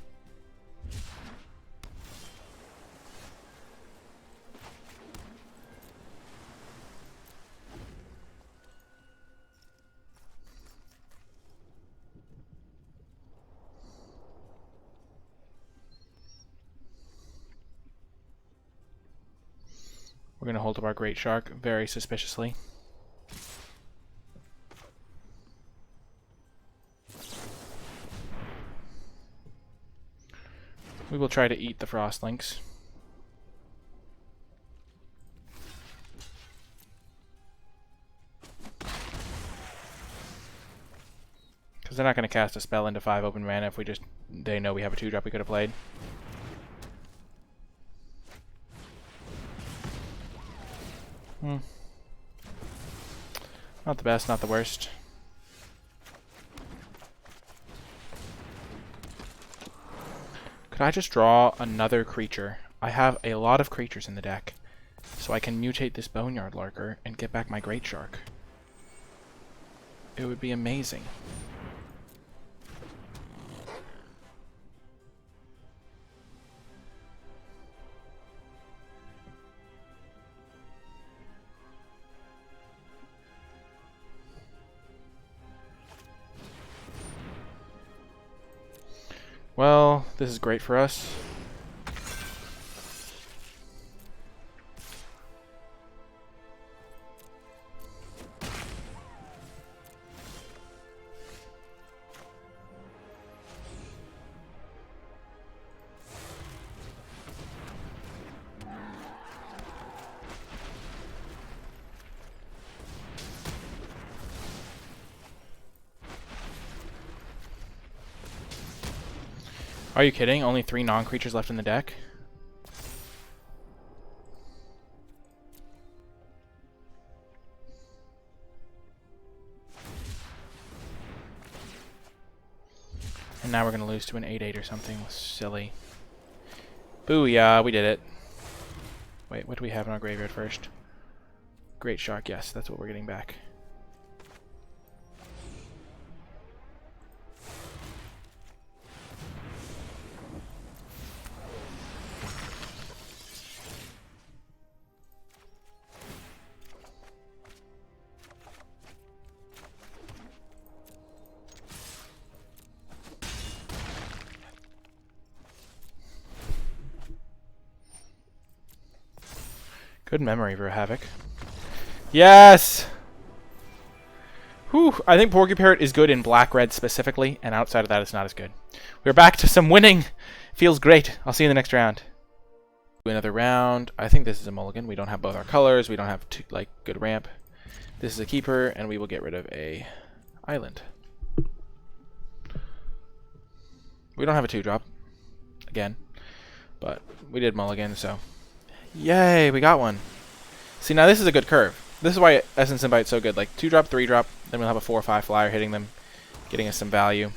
We're going to hold up our Great Shark very suspiciously. We will try to eat the Frostlinks. Because they're not going to cast a spell into 5 open mana if they know we have a 2-drop we could have played. Not the best, not the worst. Could I just draw another creature? I have a lot of creatures in the deck, so I can mutate this Boneyard Lurker and get back my Great Shark. It would be amazing. Well, this is great for us. Are you kidding? Only 3 non-creatures left in the deck? And now we're going to lose to an 8/8 or something. Silly. Booyah, we did it. Wait, what do we have in our graveyard first? Great Shark, yes, that's what we're getting back. Good memory for Havoc. Yes! Whew, I think Porky Parrot is good in black-red specifically, and outside of that it's not as good. We're back to some winning! Feels great. I'll see you in the next round. Do another round. I think this is a mulligan. We don't have both our colors. We don't have good ramp. This is a keeper, and we will get rid of a island. We don't have a 2-drop. Again. But we did mulligan, so... Yay, we got one. See, now this is a good curve. This is why Essence Invite's so good. Like 2-drop, 3-drop, then we'll have a 4 or 5 flyer hitting them, getting us some value.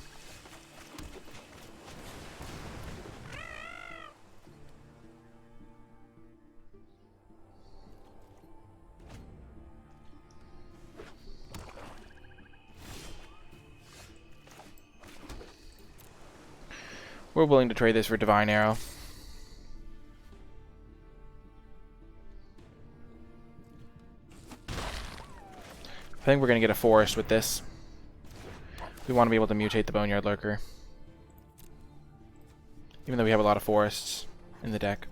We're willing to trade this for Divine Arrow. I think we're going to get a forest with this. We want to be able to mutate the Boneyard Lurker. Even though we have a lot of forests in the deck.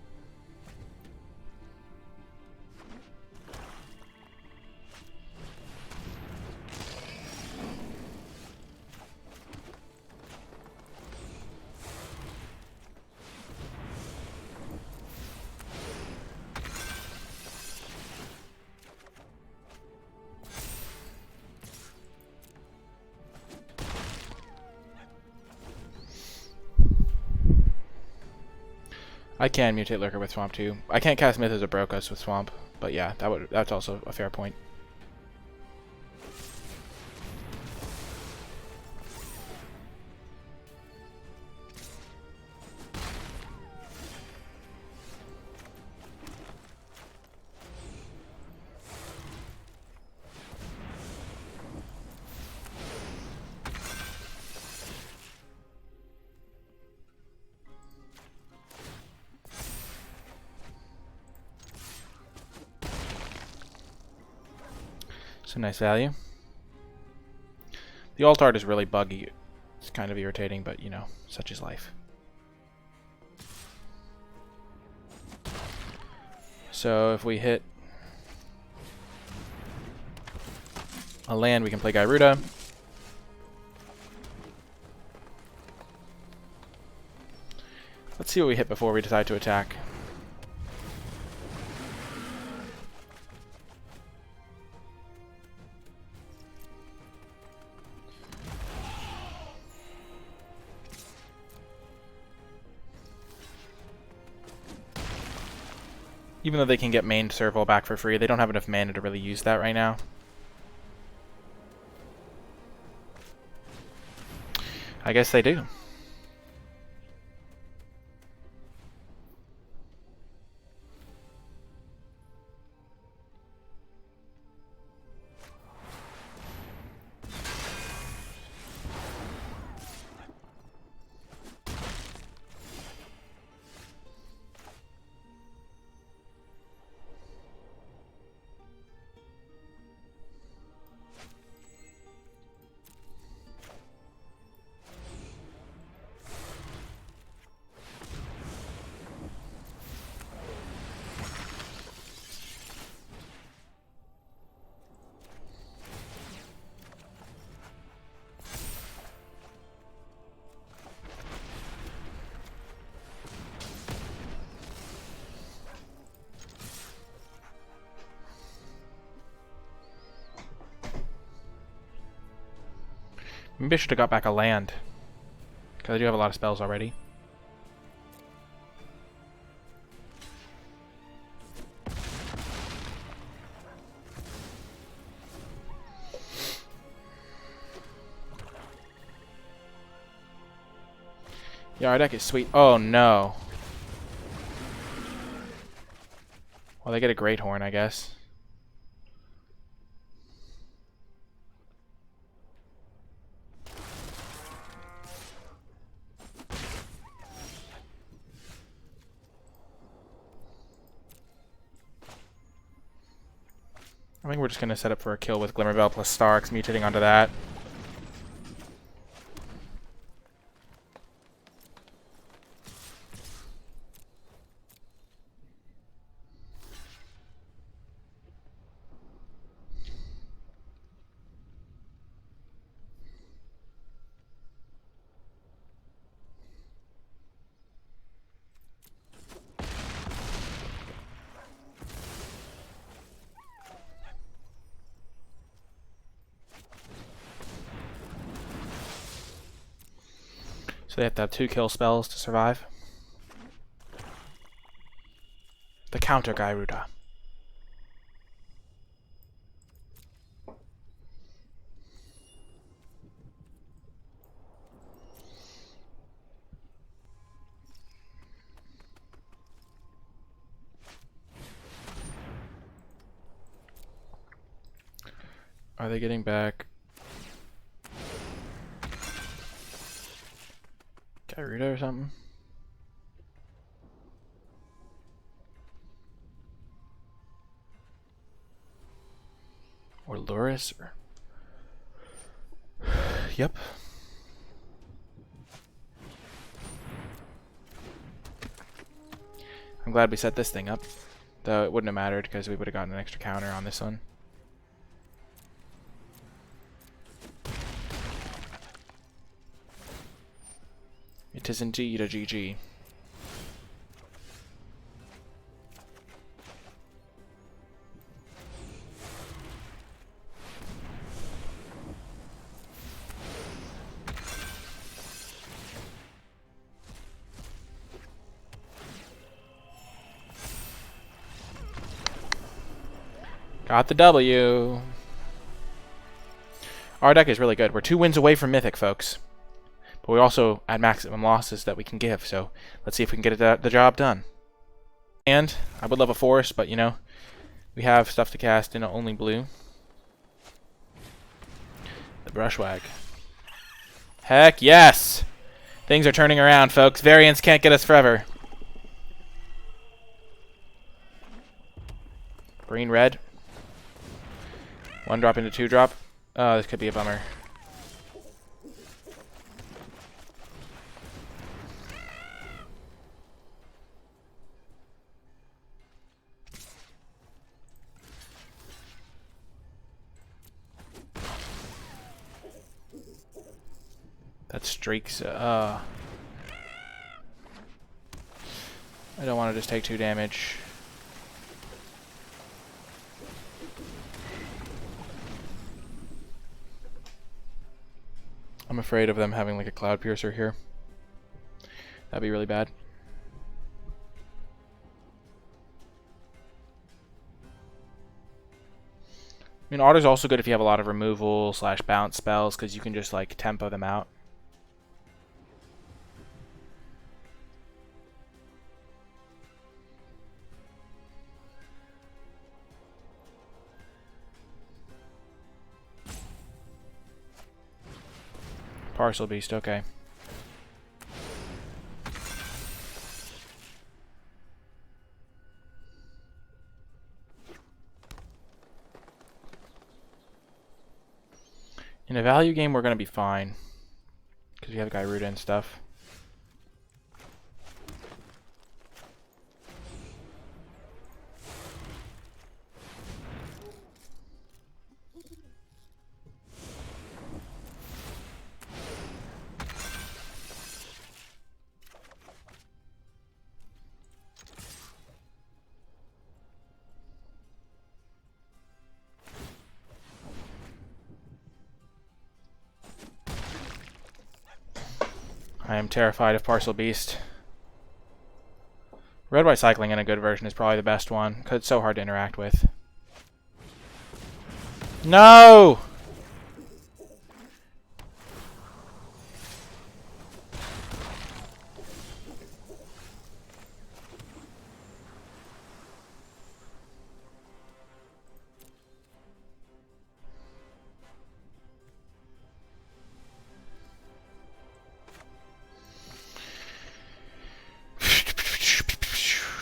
I can mutate Lurker with Swamp too. I can't cast Mythos or Brokus with Swamp, but yeah, that's also a fair point. So nice value. The alt art is really buggy. It's kind of irritating, but you know, such is life. So if we hit a land, we can play Gyruda. Let's see what we hit before we decide to attack. Even though they can get main serval back for free, they don't have enough mana to really use that right now. I guess they do. Maybe I should have got back a land. Because I do have a lot of spells already. Yeah, our deck is sweet. Oh no. Well, they get a Great Horn, I guess. I think we're just going to set up for a kill with Glimmerbell plus Starks, mutating onto that. So they have to have 2 kill spells to survive. The counter Gyruda. Are they getting back Gyruda or something? Or Luris? Or... Yep. I'm glad we set this thing up. Though it wouldn't have mattered because we would have gotten an extra counter on this one. It is indeed a GG. Got the W. Our deck is really good. We're 2 wins away from Mythic, folks. But we're also at maximum losses that we can give, so let's see if we can get the job done. And I would love a forest, but you know, we have stuff to cast in only blue. The Brushwag. Heck yes! Things are turning around, folks. Variants can't get us forever. Green, red. 1 drop into 2 drop. Oh, this could be a bummer. That streaks. I don't want to just take 2 damage. I'm afraid of them having like a Cloud Piercer here. That'd be really bad. I mean, Otter's also good if you have a lot of removal / bounce spells, because you can just, like, tempo them out. Parcel Beast, okay. In a value game, we're going to be fine. Because we have Gyruda and stuff. I am terrified of Parcel Beast. Red White Cycling in a good version is probably the best one, because it's so hard to interact with. No!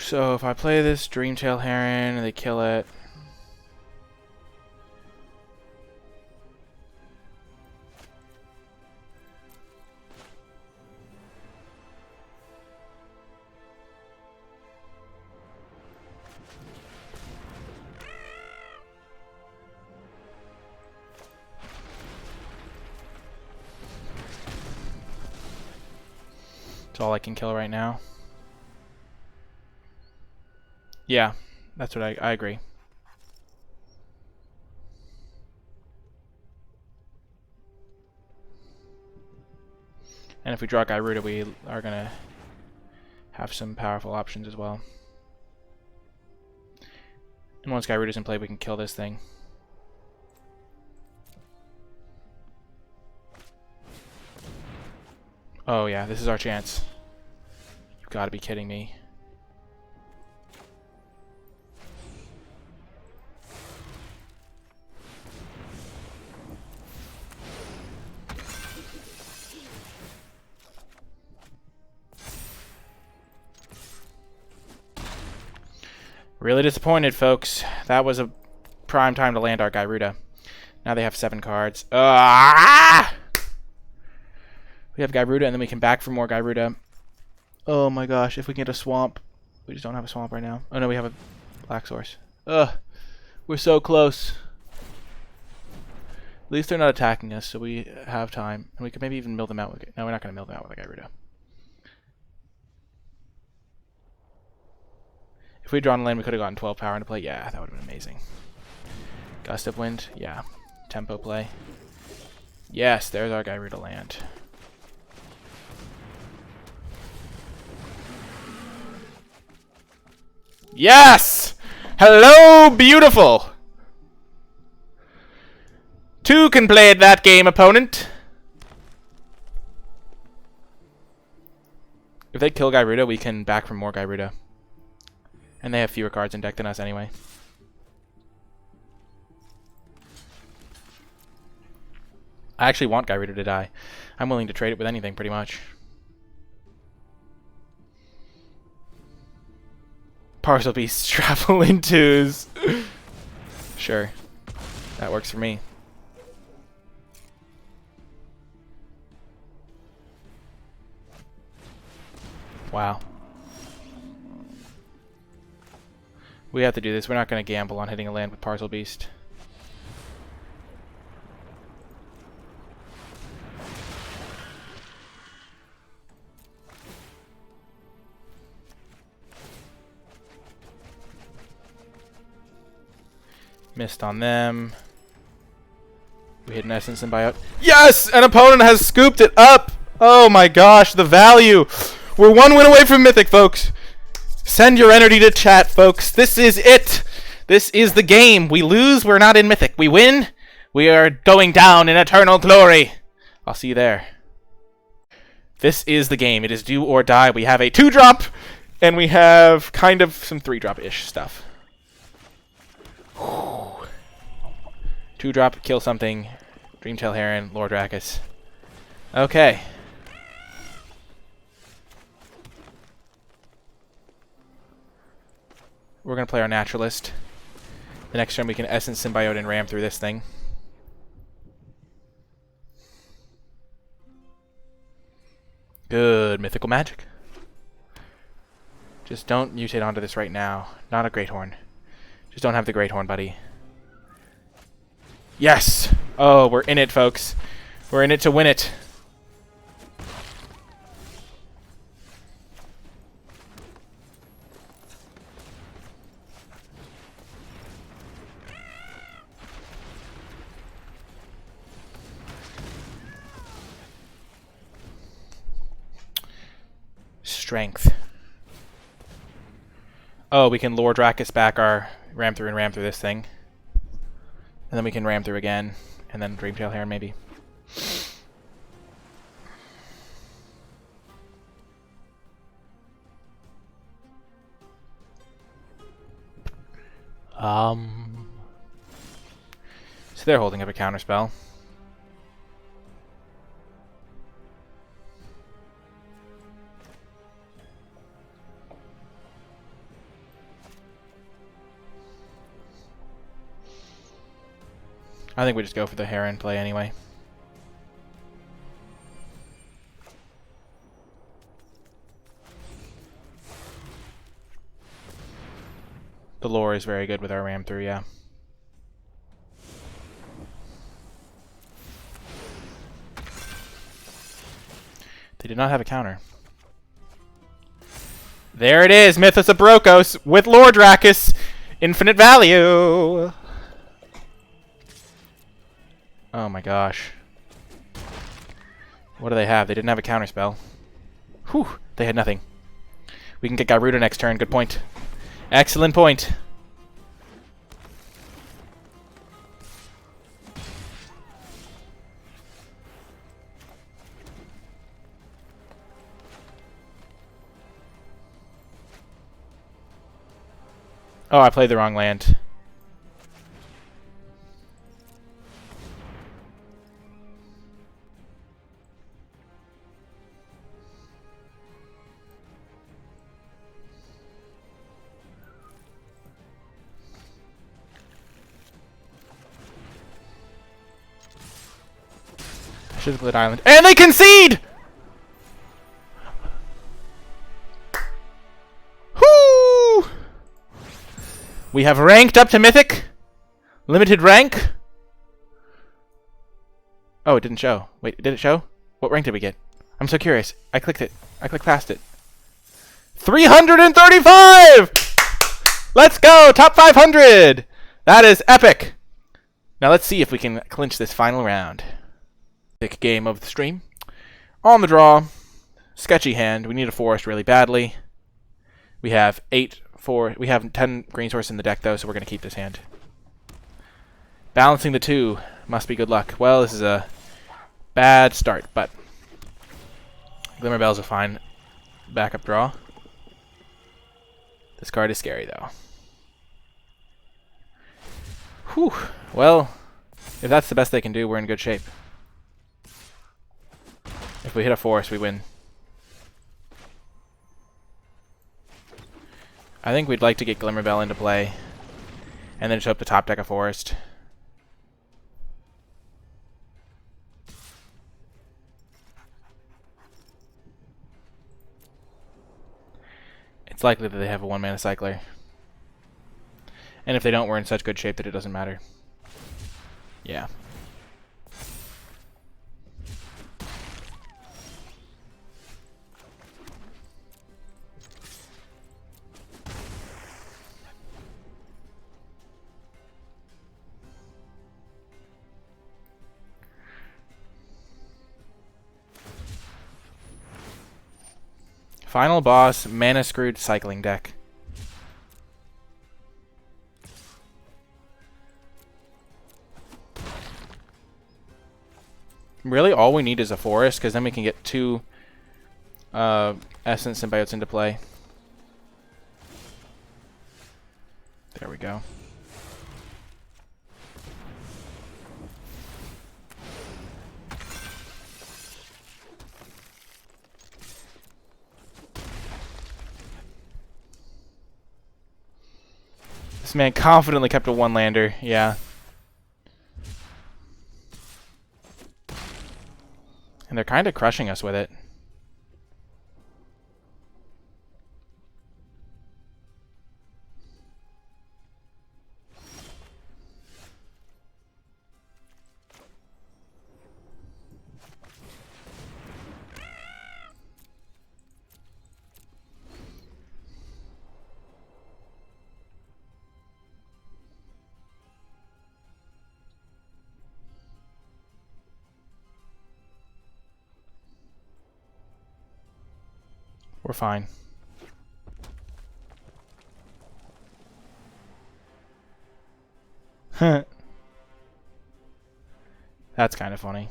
So if I play this Dreamtail Heron and they kill it, it's all I can kill right now. Yeah, that's what I agree. And if we draw Gyruda, we are going to have some powerful options as well. And once Gyruda's in play, we can kill this thing. Oh yeah, this is our chance. You've got to be kidding me. Really disappointed, folks. That was a prime time to land our Gyruda. Now they have 7 cards. Ah! We have Gyruda, and then we can back for more Gyruda. Oh my gosh, if we can get a swamp. We just don't have a swamp right now. Oh no, we have a black source. Ugh. We're so close. At least they're not attacking us, so we have time. And we could maybe even mill them out with it. No, we're not going to mill them out with a Gyruda. If we'd drawn a land, we could have gotten 12 power into play. Yeah, that would have been amazing. Gust of Wind. Yeah. Tempo play. Yes, there's our Gyruda land. Yes! Hello, beautiful! 2 can play at that game, opponent. If they kill Gyruda, we can back for more Gyruda. And they have fewer cards in deck than us anyway. I actually want Gyruda to die. I'm willing to trade it with anything, pretty much. Parcel Beasts travel in 2s. Sure. That works for me. Wow. We have to do this. We're not going to gamble on hitting a land with Parcel Beast. Missed on them. We hit an Essence and buy out. Yes! An opponent has scooped it up! Oh my gosh, the value! We're 1 win away from Mythic, folks! Send your energy to chat, folks. This is it! This is the game. We lose, we're not in Mythic. We win, we are going down in eternal glory. I'll see you there. This is the game. It is do or die. We have a 2-drop, and we have kind of some 3-drop-ish stuff. 2-drop, kill something. Dreamtail Heron, Lord Rackus. Okay. We're going to play our Naturalist. The next turn we can Essence Symbiote and ram through this thing. Good mythical magic. Just don't mutate onto this right now. Not a Great Horn. Just don't have the Great Horn, buddy. Yes! Oh, we're in it, folks. We're in it to win it. Strength. Oh, we can Lord Rackus back our ram through this thing. And then we can ram through again. And then Dreamtail Heron, maybe. So they're holding up a counterspell. I think we just go for the Heron play anyway. The lore is very good with our ram through, yeah. They did not have a counter. There it is, Mythos of Brokos with Lord Rackus. Infinite value. Oh my gosh. What do they have? They didn't have a counterspell. Whew, they had nothing. We can get Gyruda next turn. Good point. Excellent point. Oh, I played the wrong land. Should have played Island. And they concede! Whoo! We have ranked up to Mythic. Limited rank. Oh, it didn't show. Wait, did it show? What rank did we get? I'm so curious. I clicked it. I clicked past it. 335! Let's go! Top 500! That is epic! Now let's see if we can clinch this final round. Pick game of the stream. On the draw. Sketchy hand. We need a forest really badly. We have 10 green source in the deck though, so we're going to keep this hand. Balancing the two. Must be good luck. Well, this is a bad start, but Glimmerbell's a fine backup draw. This card is scary though. Whew. Well, if that's the best they can do, we're in good shape. If we hit a forest, we win. I think we'd like to get Glimmerbell into play, and then just hope to top deck a forest. It's likely that they have a 1-mana cycler. And if they don't, we're in such good shape that it doesn't matter. Yeah. Final boss, mana screwed cycling deck. Really, all we need is a forest, because then we can get 2 Essence Symbiotes into play. There we go. This man confidently kept a 1-lander, yeah. And they're kind of crushing us with it. We're fine. That's kind of funny.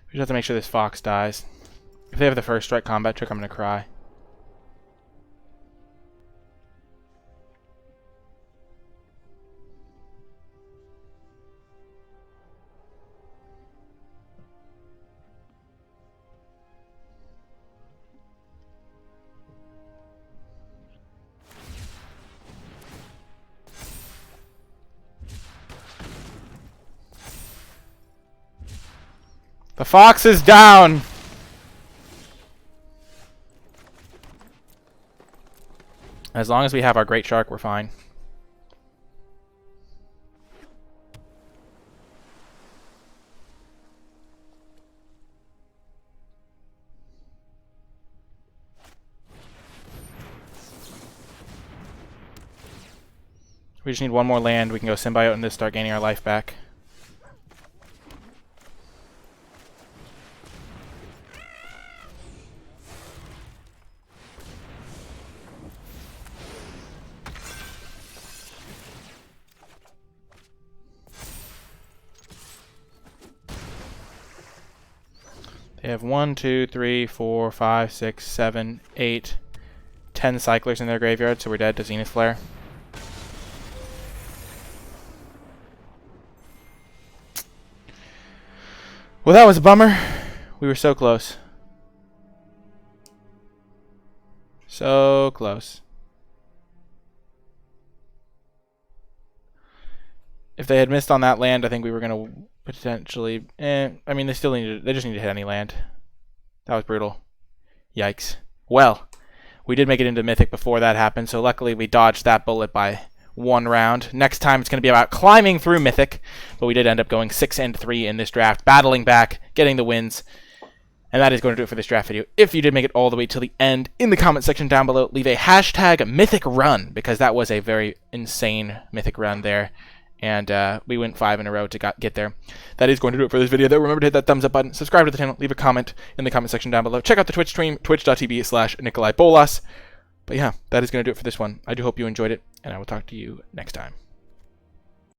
We just have to make sure this fox dies. If they have the first strike combat trick, I'm gonna cry. The fox is down! As long as we have our great shark, we're fine. We just need one more land. We can go symbiote and just start gaining our life back. They have 1, 2, 3, 4, 5, 6, 7, 8, 10 cyclers in their graveyard, so we're dead to Zenith Flare. Well, that was a bummer. We were so close. So close. If they had missed on that land, I think we were going to potentially... I mean, they just need to hit any land. That was brutal. Yikes. Well, we did make it into Mythic before that happened, so luckily we dodged that bullet by 1 round. Next time it's going to be about climbing through Mythic, but we did end up going 6-3 in this draft, battling back, getting the wins. And that is going to do it for this draft video. If you did make it all the way to the end, in the comment section down below, leave a hashtag Mythic Run, because that was a very insane Mythic run there. And we went 5 in a row to get there. That is going to do it for this video, though. Remember to hit that thumbs up button, subscribe to the channel, leave a comment in the comment section down below. Check out the Twitch stream, twitch.tv/NicolaiBolas. But yeah, that is going to do it for this one. I do hope you enjoyed it, and I will talk to you next time.